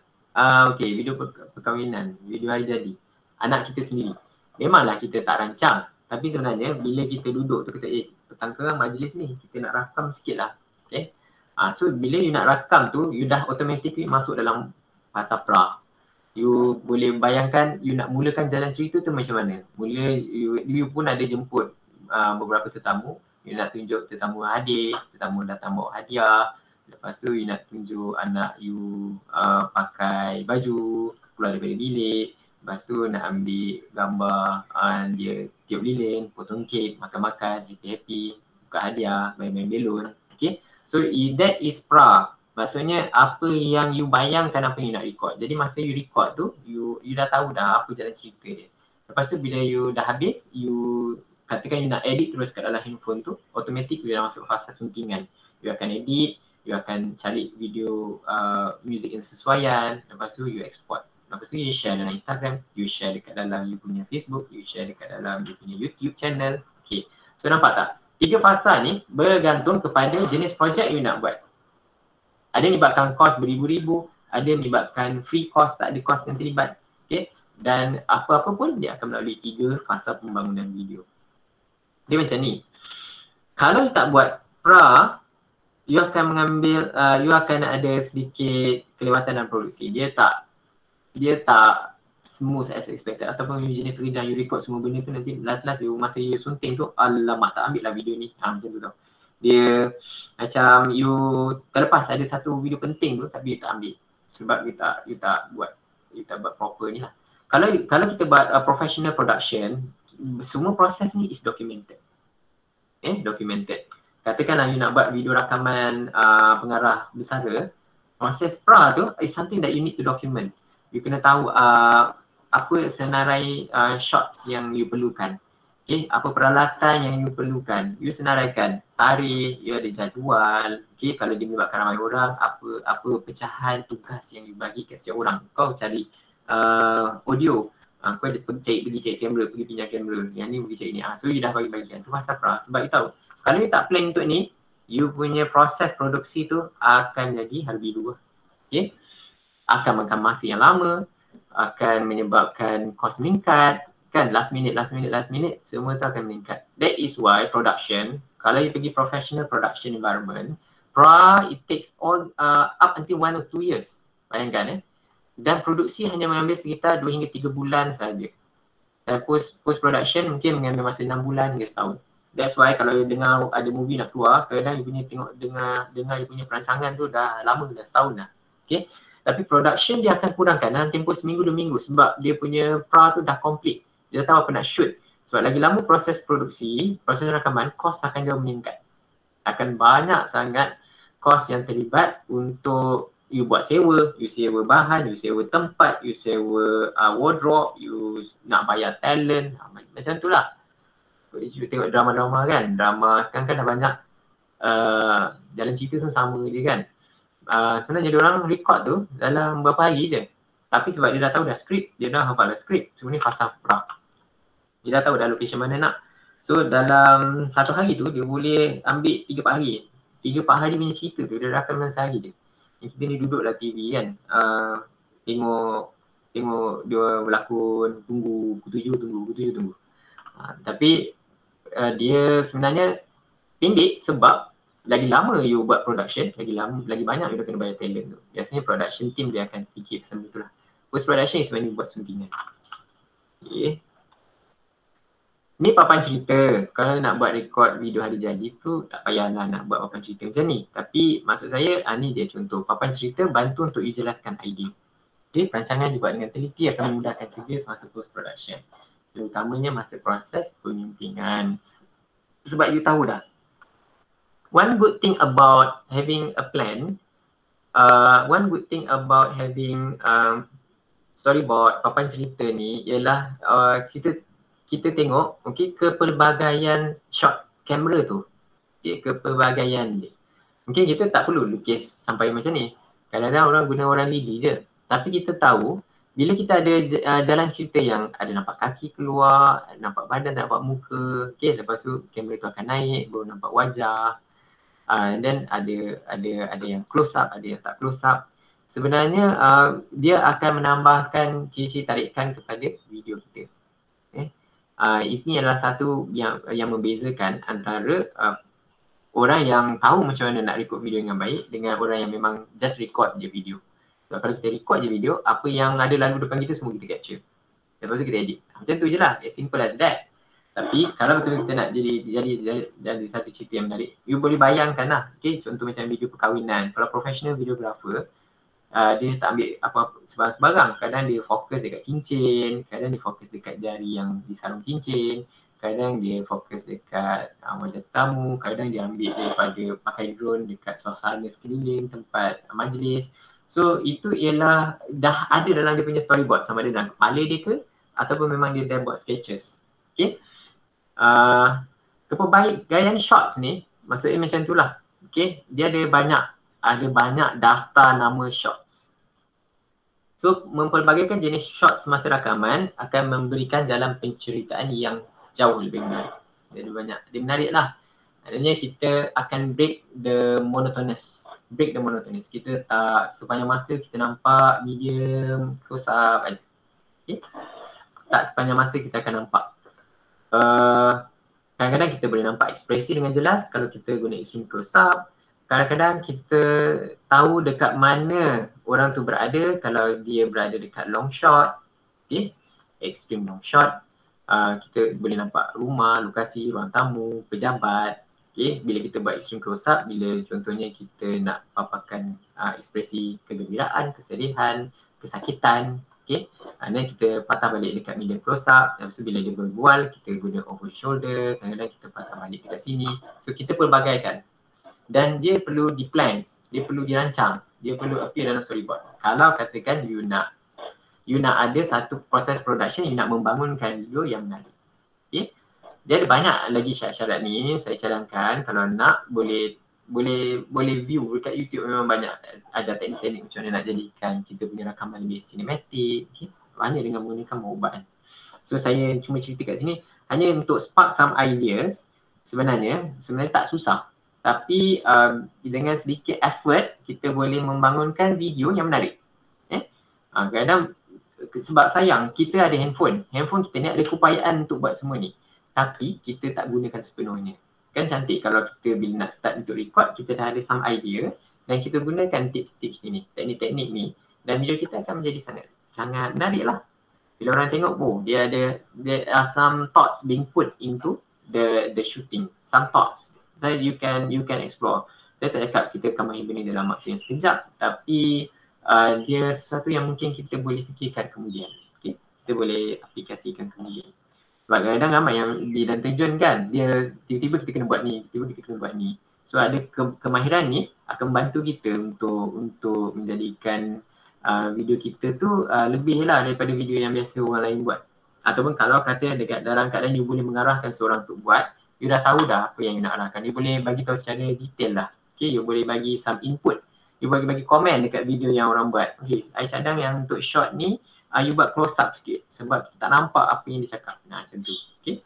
Okay, video perkahwinan, video hari jadi anak kita sendiri. Memanglah kita tak rancang, tapi sebenarnya bila kita duduk tu kita petang kerang majlis ni, kita nak rakam sikit lah. Okay. So bila you nak rakam tu, you dah automatically masuk dalam fasa pra. You boleh bayangkan you nak mulakan jalan cerita tu macam mana. Mula you pun ada jemput beberapa tetamu. You nak tunjuk tetamu hadir, tetamu datang bawa hadiah. Lepas tu you nak tunjuk anak you pakai baju, keluar daripada bilik. Lepas tu nak ambil gambar dia tiup lilin, potong kek, makan-makan, happy-happy, buka hadiah, main-main belon. Okay. So that is pra. Maksudnya apa yang you bayangkan apa you nak record. Jadi masa you record tu, you dah tahu dah apa jalan cerita dia. Lepas tu bila you dah habis, you katakan you nak edit terus kat dalam handphone tu, automatic you dah masuk fasa suntingan. You akan edit, you akan cari video music yang sesuaian, lepas tu you export. Lepas tu you share dalam Instagram, you share dekat dalam you punya Facebook, you share dekat dalam you punya YouTube channel. Okay. So nampak tak? 3 fasa ni bergantung kepada jenis projek you nak buat. Ada yang libatkan kos beribu-ribu, ada yang libatkan free cost, tak ada kos yang terlibat. Okay. Dan apa-apa pun dia akan melalui 3 fasa pembangunan video. Dia macam ni. Kalau you tak buat pra, you akan mengambil, you akan ada sedikit kelewatan dalam produksi. Dia tak smooth as expected, ataupun you jenis terjang, you record semua benda tu, nanti last you masa you sunting tu, alamak tak ambil lah video ni, macam tu tau. Dia macam you terlepas ada satu video penting tu tapi you tak ambil sebab you tak buat proper ni lah. Kalau kita buat professional production, semua proses ni is documented. Documented. Katakanlah you nak buat video rakaman pengarah besara, proses pra tu is something that you need to document. You kena tahu apa senarai shots yang you perlukan. Okay, apa peralatan yang you perlukan. You senaraikan tarikh, you ada jadual. Okay, kalau dia melibatkan ramai orang, apa pecahan tugas yang you bagi kat setiap orang. Kau cari audio, kau pergi cari kamera, pergi pinjam kamera. Yang ni pergi cari ni. So you dah bagi-bagikan. Tu masa pra. Sebab you tahu, kalau you tak plan untuk ni, you punya proses produksi tu akan jadi harbi 2. Okay, akan makan masa yang lama, akan menyebabkan kos meningkat, kan, last minute semua tu akan meningkat. That is why production, kalau you pergi professional production environment, it takes all up until 1 or 2 years. Bayangkan dan produksi hanya mengambil sekitar 2 hingga 3 bulan saja. Dan post production mungkin mengambil masa 6 bulan hingga setahun. That's why kalau you dengar ada movie nak keluar, kadang you punya dengar you punya perancangan tu dah lama, dah setahun dah. Okay. Tapi production dia akan kurangkan dalam tempoh seminggu 2 minggu sebab dia punya pra tu dah complete. Dia tahu apa nak shoot. Sebab lagi lama proses produksi, proses rakaman, kos akan jauh meningkat. Akan banyak sangat kos yang terlibat untuk you buat sewa, you sewa bahan, you sewa tempat, you sewa wardrobe, you nak bayar talent, macam tu lah. You tengok drama-drama kan, drama sekarang kan dah banyak jalan cerita tu sama je kan. Sebenarnya dia orang record tu dalam beberapa hari je. Tapi sebab dia dah tahu dah skrip, dia dah hafal dah skrip. Semua ni fasa pra. Dia dah tahu dah location mana nak. So dalam 1 hari tu dia boleh ambil 3-4 hari. 3-4 hari punya cerita tu dia rakam dalam sehari je. Yang kita ni duduk lah TV kan. Tengok dia berlakon, tunggu pukul 7 tunggu. Tapi dia sebenarnya pendek sebab lagi lama you buat production, lagi banyak you dah kena bayar talent tu. Biasanya production team dia akan fikir pasal tu lah. Post production is sebenarnya buat suntingan. Okay. Ni papan cerita. Kalau nak buat record video hari jadi tu tak payahlah nak buat papan cerita macam ni. Tapi maksud saya ni dia contoh. Papan cerita bantu untuk you jelaskan idea. Okay, perancangan dibuat dengan teliti akan memudahkan kerja semasa post production. Terutamanya masa proses penyuntingan. Sebab you tahu dah. One good thing about having a plan, one good thing about having storyboard, papan cerita ni ialah kita tengok kepelbagaian shot kamera tu. Kepelbagaian dia. Mungkin kita tak perlu lukis sampai macam ni. Kadang-kadang orang guna orang lidi je. Tapi kita tahu bila kita ada jalan cerita yang ada nampak kaki keluar, nampak badan, nampak muka, lepas tu kamera tu akan naik, baru nampak wajah. Dan ada yang close up, ada yang tak close up. Sebenarnya dia akan menambahkan ciri-ciri tarikan kepada video kita. Ini adalah satu yang membezakan antara orang yang tahu macam mana nak record video dengan baik dengan orang yang memang just record je video. So, kalau kita record je video, apa yang ada lalu depan kita semua kita capture. Lepas tu kita edit. Macam tu je lah, as simple as that. Tapi kalau betul kita nak jadi satu cerita yang menarik, you boleh bayangkan lah. Okay, contoh macam video perkahwinan. Kalau professional videographer, dia tak ambil apa-apa sebarang-sebarang. Kadang dia fokus dekat cincin, kadang dia fokus dekat jari yang disarung cincin, kadang dia fokus dekat wajah tetamu, kadang dia ambil daripada pakai drone dekat suasana sekeliling tempat majlis. So itu ialah dah ada dalam dia punya storyboard, sama ada dalam kepala dia ke ataupun memang dia dah buat sketches. Okay. Kepelbagaian shots ni maksudnya macam tu lah. Okay. Dia ada banyak daftar nama shots. So mempelbagaikan jenis shots semasa rakaman akan memberikan jalan penceritaan yang jauh lebih menarik. Dia ada banyak, dia menarik lah. Maknanya kita akan break the monotonous. Kita tak sepanjang masa kita nampak medium close up aja. Okay? Tak sepanjang masa kita akan nampak. Kadang-kadang kita boleh nampak ekspresi dengan jelas kalau kita guna extreme close up. Kadang-kadang kita tahu dekat mana orang tu berada kalau dia berada dekat long shot. Okay? Extreme long shot. Kita boleh nampak rumah, lokasi, ruang tamu, pejabat. Okay? Bila kita buat extreme close up, bila contohnya kita nak paparkan ekspresi kegembiraan, kesedihan, kesakitan. Okay? Dan kita patah balik dekat medium close up. Lepas tu bila dia berbual, kita guna over shoulder. Kadang-kadang kita patah balik dekat sini. So kita pelbagaikan. Dan dia perlu diplan, dia perlu dirancang, dia perlu appear dalam storyboard. Kalau katakan you nak ada satu proses production, you nak membangunkan video yang menarik. Okay? Dia ada banyak lagi syarat-syarat ni saya cadangkan. Kalau nak boleh view dekat YouTube, memang banyak ajar teknik-teknik macam mana nak jadikan kita punya rakaman lebih cinematic. Okay? Hanya dengan menggunakan mobile. So saya cuma cerita kat sini hanya untuk spark some ideas. Sebenarnya tak susah. Tapi dengan sedikit effort kita boleh membangunkan video yang menarik. Kadang sebab sayang kita ada handphone kita ni ada keupayaan untuk buat semua ni. Tapi kita tak gunakan sepenuhnya. Kan cantik kalau kita bila nak start untuk record, kita dah ada some idea dan kita gunakan tips-tips ni, teknik-teknik ni, dan video kita akan menjadi sangat menarik lah. Bila orang tengok, there are some thoughts being put into the shooting, some thoughts that you can explore. Saya tak cakap kita akan mahir benda dalam waktu yang sekejap, tapi dia sesuatu yang mungkin kita boleh fikirkan kemudian. Okay? Kita boleh aplikasikan kemudian. Sebab kadang-kadang ramai yang dan terjun kan, dia tiba-tiba kita kena buat ni, So ada kemahiran ni akan membantu kita untuk menjadikan video kita tu lebih lah daripada video yang biasa orang lain buat. Ataupun kalau kata dekat dalam keadaan you boleh mengarahkan seorang untuk buat, you dah tahu dah apa yang you nak arahkan. You boleh bagi tahu secara detail lah. Okay, you boleh bagi some input. You boleh bagi komen dekat video yang orang buat. Okay, I cadang yang untuk shot ni, you buat close up sikit. Sebab kita tak nampak apa yang dia cakap. Nah, macam tu. Okay.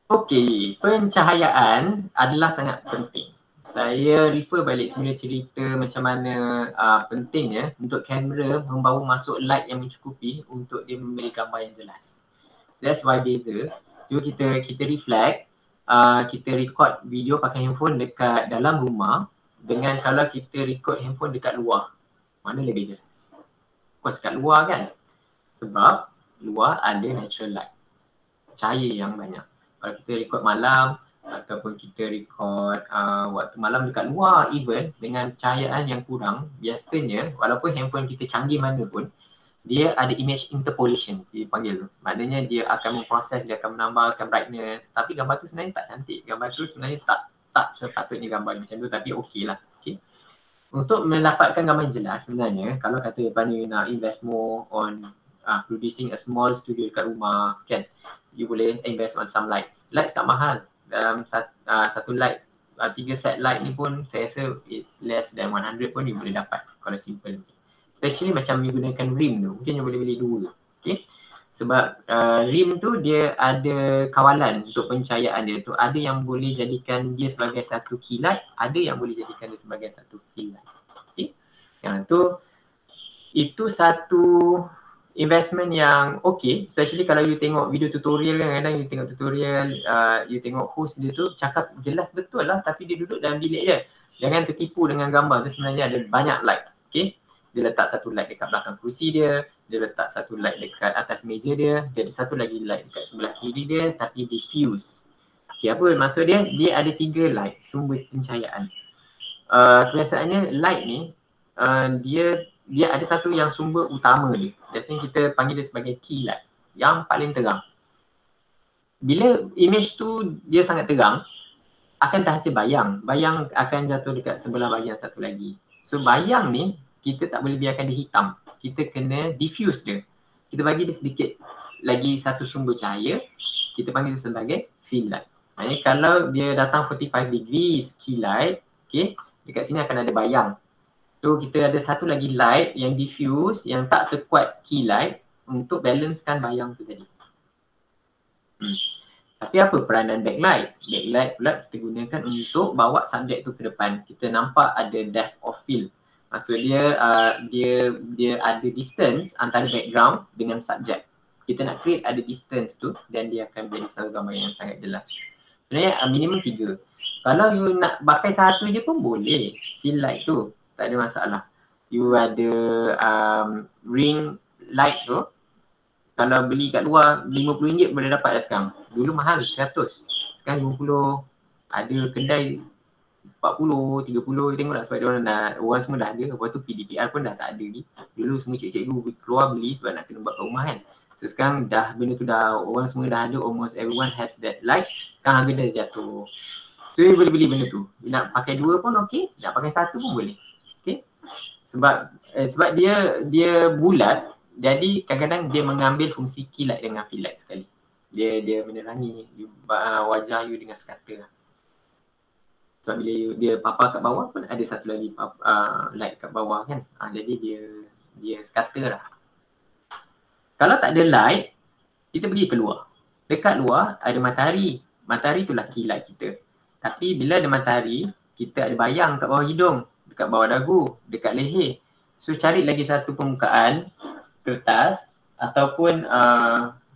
Okay, pencahayaan adalah sangat penting. Saya refer balik semula cerita macam mana pentingnya untuk kamera membawa masuk light yang mencukupi untuk dia memberi gambar yang jelas. That's why beza. Kita reflect, kita record video pakai handphone dekat dalam rumah dengan kalau kita record handphone dekat luar. Mana lebih jelas? Of course kat luar kan? Sebab luar ada natural light, cahaya yang banyak. Kalau kita record malam ataupun kita record waktu malam dekat luar even dengan cahayaan yang kurang, biasanya walaupun handphone kita canggih mana pun, dia ada image interpolation dipanggil tu. Maknanya dia akan memproses, dia akan menambahkan brightness. Tapi gambar tu sebenarnya tak cantik. Gambar tu sebenarnya tak sepatutnya gambar macam tu, tapi okey lah. Okay. Untuk mendapatkan gambar yang jelas sebenarnya, kalau kata mana nak invest more on producing a small studio dekat rumah kan, you boleh invest on some lights. Lights tak mahal. Dalam satu light, 3 set light ni pun saya rasa it's less than 100 pun you boleh dapat kalau simple. Especially macam you gunakan rim tu, mungkin you boleh beli 2. Okay? Sebab rim tu dia ada kawalan untuk pencahayaan dia tu. Ada yang boleh jadikan dia sebagai satu key light, ada yang boleh jadikan dia sebagai satu fill light. Okay? Yang tu, itu satu investment yang okay, especially kalau you tengok video tutorial kan, kadang you tengok tutorial, you tengok host dia tu cakap jelas betul lah tapi dia duduk dalam bilik dia. Jangan tertipu dengan gambar tu, sebenarnya ada banyak light. Okay? Dia letak satu light dekat belakang kerusi dia letak satu light dekat atas meja dia ada satu lagi light dekat sebelah kiri dia tapi diffuse. Okay, apa maksud dia? Dia ada 3 light sumber pencahayaan. Kebiasaannya light ni dia ada satu yang sumber utama dia. Biasanya kita panggil dia sebagai key light yang paling terang. Bila image tu dia sangat terang, akan terhasil bayang. Bayang akan jatuh dekat sebelah bayang satu lagi. So bayang ni kita tak boleh biarkan dia hitam. Kita kena diffuse dia. Kita bagi dia sedikit lagi satu sumber cahaya. Kita panggil dia sebagai fill light. Maksudnya kalau dia datang 45 degrees key light, okay, dekat sini akan ada bayang. So kita ada satu lagi light yang diffuse yang tak sekuat key light untuk balancekan bayang tu tadi. Tapi apa peranan backlight? Backlight pula kita gunakan untuk bawa subjek tu ke depan. Kita nampak ada depth of field. Maksud dia, dia ada distance antara background dengan subjek. Kita nak create ada distance tu dan dia akan jadi satu gambar yang sangat jelas. Sebenarnya minimum 3. Kalau you nak pakai satu je pun boleh. Fill light tu tak ada masalah. You ada ring light tu, kalau beli kat luar RM50 boleh dapat dah sekarang. Dulu mahal 100. Sekarang 50. Ada kedai 40, 30, tengoklah sebab orang semua dah ada. Lepas tu PDPR pun dah tak ada lagi. Dulu semua cikgu keluar beli sebab nak kena buat kat rumah kan. So sekarang dah benda tu dah, orang semua dah ada, almost everyone has that light. Sekarang harga dah jatuh. So you boleh beli benda tu. You nak pakai 2 pun okey, nak pakai 1 pun boleh. Okey. Sebab dia bulat, jadi kadang-kadang dia mengambil fungsi key light dengan fill light sekali. Dia menerangi wajah you dengan sekata. Sebab bila dia papar kat bawah pun ada satu lagi light kat bawah kan. Jadi dia sekata lah. Kalau tak ada light, kita pergi keluar. Dekat luar ada matahari. Matahari itulah key light kita. Tapi bila ada matahari, kita ada bayang kat bawah hidung, dekat bawah dagu, dekat leher. So cari lagi satu permukaan kertas ataupun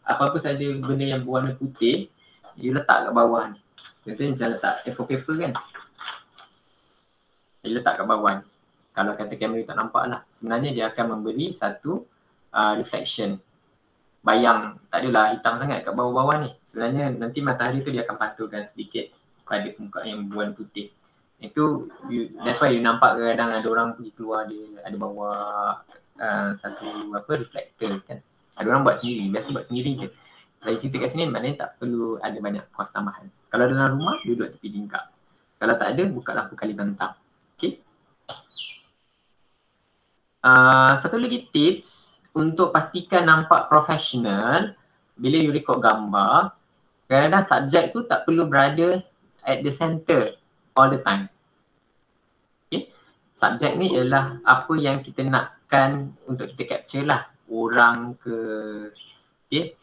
apa-apa saja benda yang berwarna putih, you letak kat bawah ni. Contohnya macam letak A4 paper kan. You letak kat bawah ni. Kalau kata kamera tak nampak lah. Sebenarnya dia akan memberi satu reflection. Bayang, tak adalah hitam sangat kat bawah-bawah ni. Sebenarnya nanti matahari tu dia akan pantulkan sedikit pada permukaan yang berwarna putih. Itu, that's why you nampak kadang-kadang ada orang pergi keluar dia ada bawa satu reflector kan. Ada orang buat sendiri, biasa buat sendiri je. Kalau cerita kat sini maknanya tak perlu ada banyak kos tambahan. Kalau dalam rumah, duduk tepi tingkap. Kalau tak ada, buka lampu kali bentang. Okay. Satu lagi tips untuk pastikan nampak profesional bila you record gambar, kadang-kadang subjek tu tak perlu berada at the center all the time. Okay. Subjek ni ialah apa yang kita nakkan untuk kita capture lah. Orang ke, okay.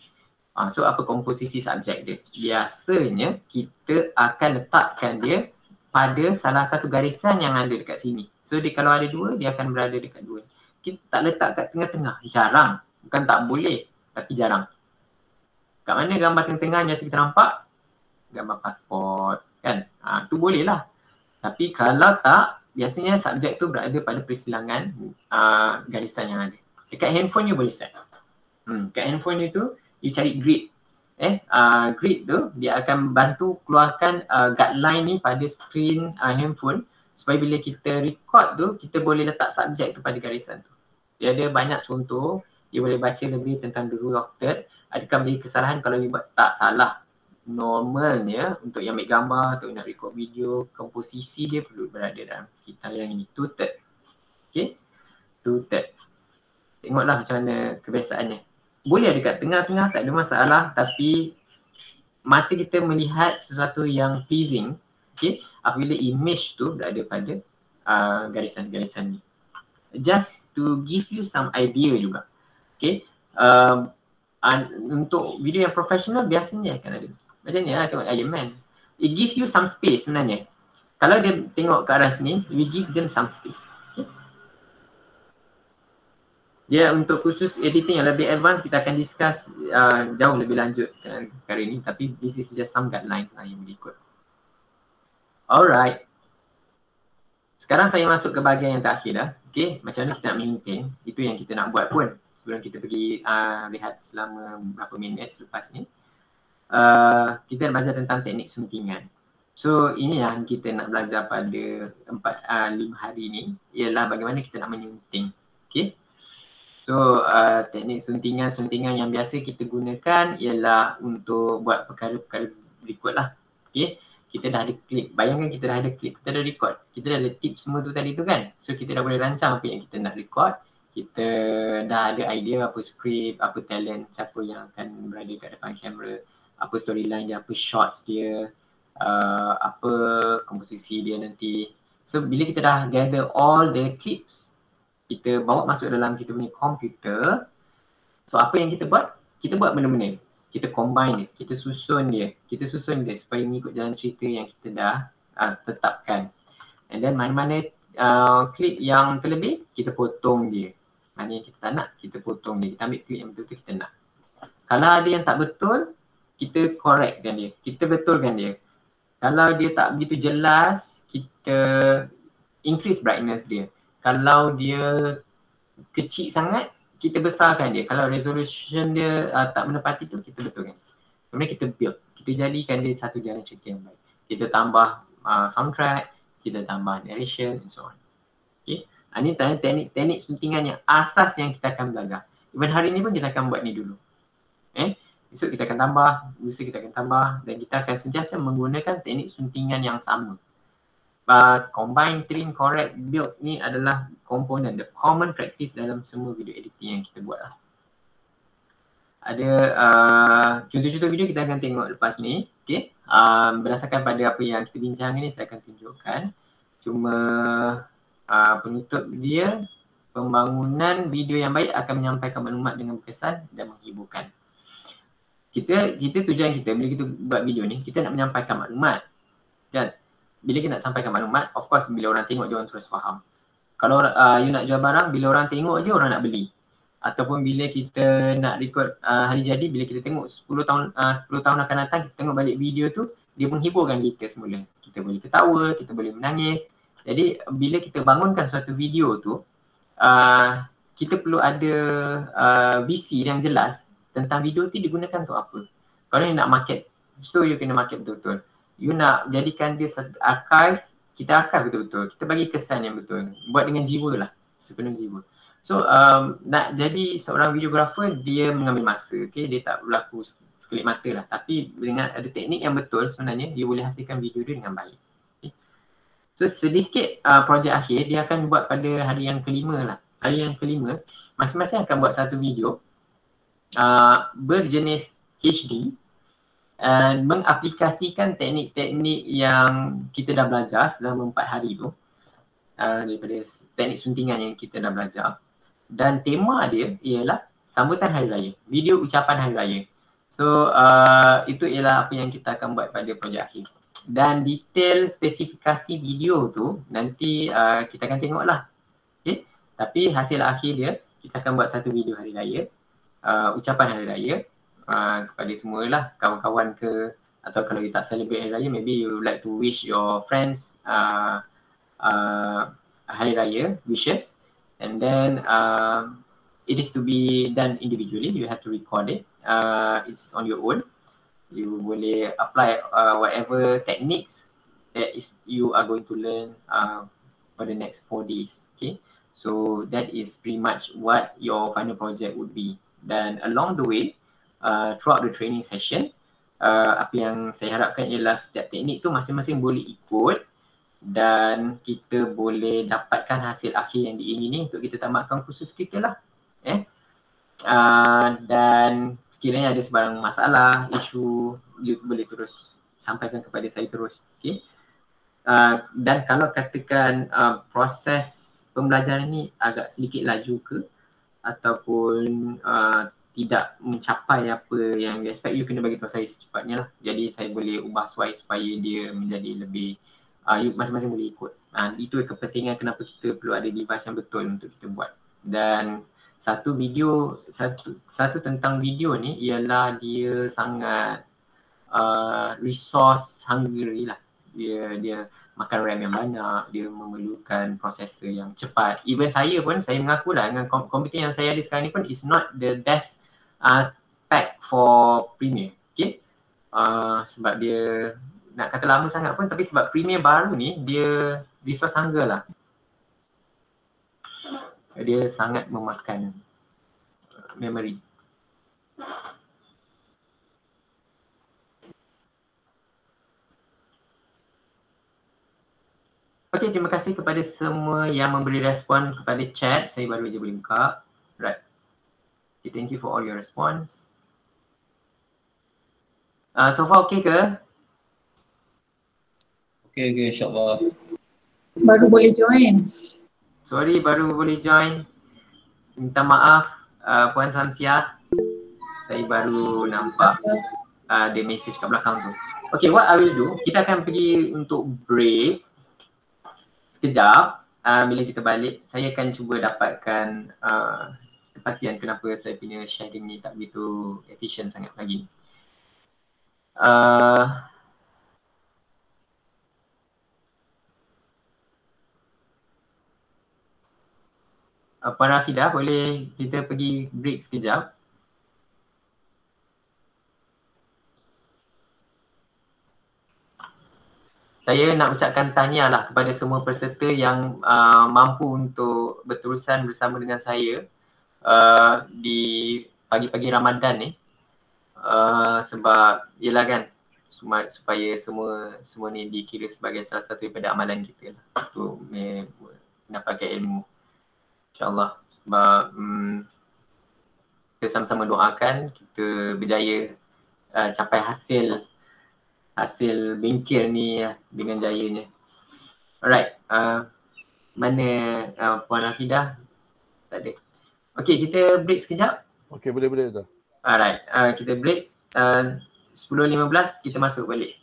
So apa komposisi subjek dia? Biasanya kita akan letakkan dia pada salah satu garisan yang ada dekat sini. So dia kalau ada 2, dia akan berada dekat 2. Kita tak letak kat tengah-tengah. Jarang. Bukan tak boleh, tapi jarang. Kat mana gambar tengah-tengah biasa kita nampak? Gambar pasport kan. Tu boleh lah. Tapi kalau tak, biasanya subjek tu berada pada persilangan garisan yang ada. Dekat handphone you boleh set. Kat handphone you tu, you cari grid. Grid tu, dia akan bantu keluarkan guideline ni pada screen handphone. Supaya bila kita record tu, kita boleh letak subjek tu pada garisan tu. Dia ada banyak contoh, dia boleh baca lebih tentang the rule of third. Adakah menjadi kesalahan kalau you buat? Tak salah. Normalnya untuk yang ambil gambar atau nak record video, komposisi dia perlu berada dalam sekitar yang ini, 2/3. Okay, 2/3. Tengoklah macam mana kebiasaannya. Boleh ada kat tengah-tengah, tak ada masalah, tapi mata kita melihat sesuatu yang pleasing, okay, apabila image tu berada pada garisan-garisan ni. Just to give you some idea juga. Okay, untuk video yang profesional biasanya akan ada. Macam ni lah tengok Iron Man. It gives you some space sebenarnya. Kalau dia tengok ke arah sini, we give them some space. Okay. Dia untuk khusus editing yang lebih advance, kita akan discuss jauh lebih lanjut perkara ini. Tapi this is just some guidelines lah yang boleh ikut. Alright. Sekarang saya masuk ke bahagian yang terakhir dah. Okay, macam mana kita nak maintain. Itu yang kita nak buat pun. Sebelum kita pergi lihat selama beberapa minit selepas ni. Kita nak belajar tentang teknik suntingan. So ini yang kita nak belajar pada 5 hari ni. Ialah bagaimana kita nak menyunting. Okay. So teknik suntingan yang biasa kita gunakan ialah untuk buat perkara-perkara berikut lah. Okay. Kita dah ada klip. Bayangkan kita dah ada klip, kita dah record. Kita dah ada tips semua tu tadi tu kan. So kita dah boleh rancang apa yang kita nak record. Kita dah ada idea apa skrip, apa talent, siapa yang akan berada kat depan kamera, apa storyline dia, apa shots dia, apa komposisi dia nanti. So bila kita dah gather all the clips, kita bawa masuk dalam kita punya komputer. So apa yang kita buat? Kita buat benda-benda. kita combine dia, kita susun dia supaya mengikut jalan cerita yang kita dah tetapkan. And then mana-mana klip yang terlebih, kita potong dia. Mana yang kita tak nak, kita potong dia. Kita ambil klip yang betul-betul kita nak. Kalau ada yang tak betul, kita correctkan dia, kita betulkan dia. Kalau dia tak begitu jelas, kita increase brightness dia. Kalau dia kecil sangat, kita besarkan dia. Kalau resolution dia tak menepati tu, kita betulkan. Kemudian kita build, kita jadikan dia satu jalan cerita yang baik. Kita tambah soundtrack, kita tambah narration and so on. Okay. Ini teknik suntingan yang asas yang kita akan belajar. Even hari ni pun kita akan buat ni dulu. Besok kita akan tambah, lusa kita akan tambah, dan kita akan sentiasa menggunakan teknik suntingan yang sama. Combine, trim, correct, build ni adalah komponen, the common practice dalam semua video editing yang kita buat lah. Ada contoh-contoh video kita akan tengok lepas ni. Okay. Berdasarkan pada apa yang kita bincang ni, saya akan tunjukkan. Cuma penutup dia, pembangunan video yang baik akan menyampaikan maklumat dengan berkesan dan menghiburkan. Kita tujuan kita bila kita buat video ni, kita nak menyampaikan maklumat. Kan? Bila kita nak sampaikan maklumat, of course bila orang tengok dia orang terus faham. Kalau you nak jual barang, bila orang tengok je orang nak beli. Ataupun bila kita nak record hari jadi, bila kita tengok 10 tahun akan datang, kita tengok balik video tu, dia menghiburkan kita semula. Kita boleh ketawa, kita boleh menangis. Jadi bila kita bangunkan suatu video tu, kita perlu ada visi yang jelas tentang video tu digunakan untuk apa. Kalau you nak market, so you kena market betul-betul. You nak jadikan dia satu archive, kita archive betul-betul. Kita bagi kesan yang betul. Buat dengan jiwa lah, sepenuh jiwa. So nak jadi seorang videographer, dia mengambil masa, okay? Dia tak berlaku sekelip mata lah. Tapi dengan ada teknik yang betul sebenarnya, dia boleh hasilkan video dia dengan baik. Okay? So sedikit projek akhir, dia akan buat pada hari yang kelima lah. Hari yang kelima, masing-masing akan buat satu video berjenis HD dan mengaplikasikan teknik-teknik yang kita dah belajar selama 4 hari tu, daripada teknik suntingan yang kita dah belajar. Dan tema dia ialah sambutan Hari Raya, video ucapan Hari Raya. So itu ialah apa yang kita akan buat pada projek akhir. Dan detail spesifikasi video tu nanti kita akan tengok lah. Okay? Tapi hasil akhir dia, kita akan buat satu video Hari Raya, ucapan Hari Raya kepada semualah, kawan-kawan ke, atau kalau you tak celebrate Hari Raya, maybe you like to wish your friends Hari Raya wishes. And then it is to be done individually. You have to record it. It's on your own. You boleh apply whatever techniques that is you are going to learn for the next 4 days. Okay, so that is pretty much what your final project would be. Dan along the way, throughout the training session, apa yang saya harapkan ialah setiap teknik tu masing-masing boleh ikut dan kita boleh dapatkan hasil akhir yang diingini untuk kita tamatkan kursus kita lah. Dan sekiranya ada sebarang masalah, isu, you boleh terus sampaikan kepada saya terus. Okay? Dan kalau katakan proses pembelajaran ni agak sedikit laju ke ataupun tidak mencapai apa yang you expect, you kena bagi tahu saya secepatnya lah. Jadi saya boleh ubah supaya dia menjadi lebih masing-masing boleh ikut. Itu kepentingan kenapa kita perlu ada device yang betul untuk kita buat. Dan satu tentang video ni ialah dia sangat resource hungry lah. Dia makan RAM yang banyak, dia memerlukan prosesor yang cepat. Even saya pun, saya mengaku lah dengan komputer yang saya ada sekarang ni pun is not the best spec for Premiere. Okay? Sebab dia nak kata lama sangat pun, tapi sebab Premiere baru ni dia resource hungry lah. Dia sangat memakan memory. Okay, terima kasih kepada semua yang memberi respon kepada chat. Saya baru je boleh buka. Right. Okay, thank you for all your response. So far okay ke? Okay, insyaAllah. Baru boleh join. Sorry, baru boleh join. Minta maaf, Puan Samsiah. Saya baru nampak ada message kat belakang tu. Okay, what I will do, kita akan pergi untuk break sekejap. Bila kita balik, saya akan cuba dapatkan kepastian kenapa saya punya sharing ni tak begitu efisien sangat lagi. Puan Rafidah, boleh kita pergi break sekejap? Saya nak ucapkan tahniah lah kepada semua peserta yang mampu untuk berterusan bersama dengan saya di pagi-pagi Ramadan ni. Sebab yelah kan, supaya semua ni dikira sebagai salah satu daripada amalan kita lah, untuk mendapatkan ilmu. InsyaAllah. Sebab kita sama-sama doakan kita berjaya capai hasil bingkir ni dengan jayanya. Alright, mana Puan Rafidah? Tak ada. Okay, kita break sekejap. Okay, boleh tu. Alright, kita break 10.15 kita masuk balik.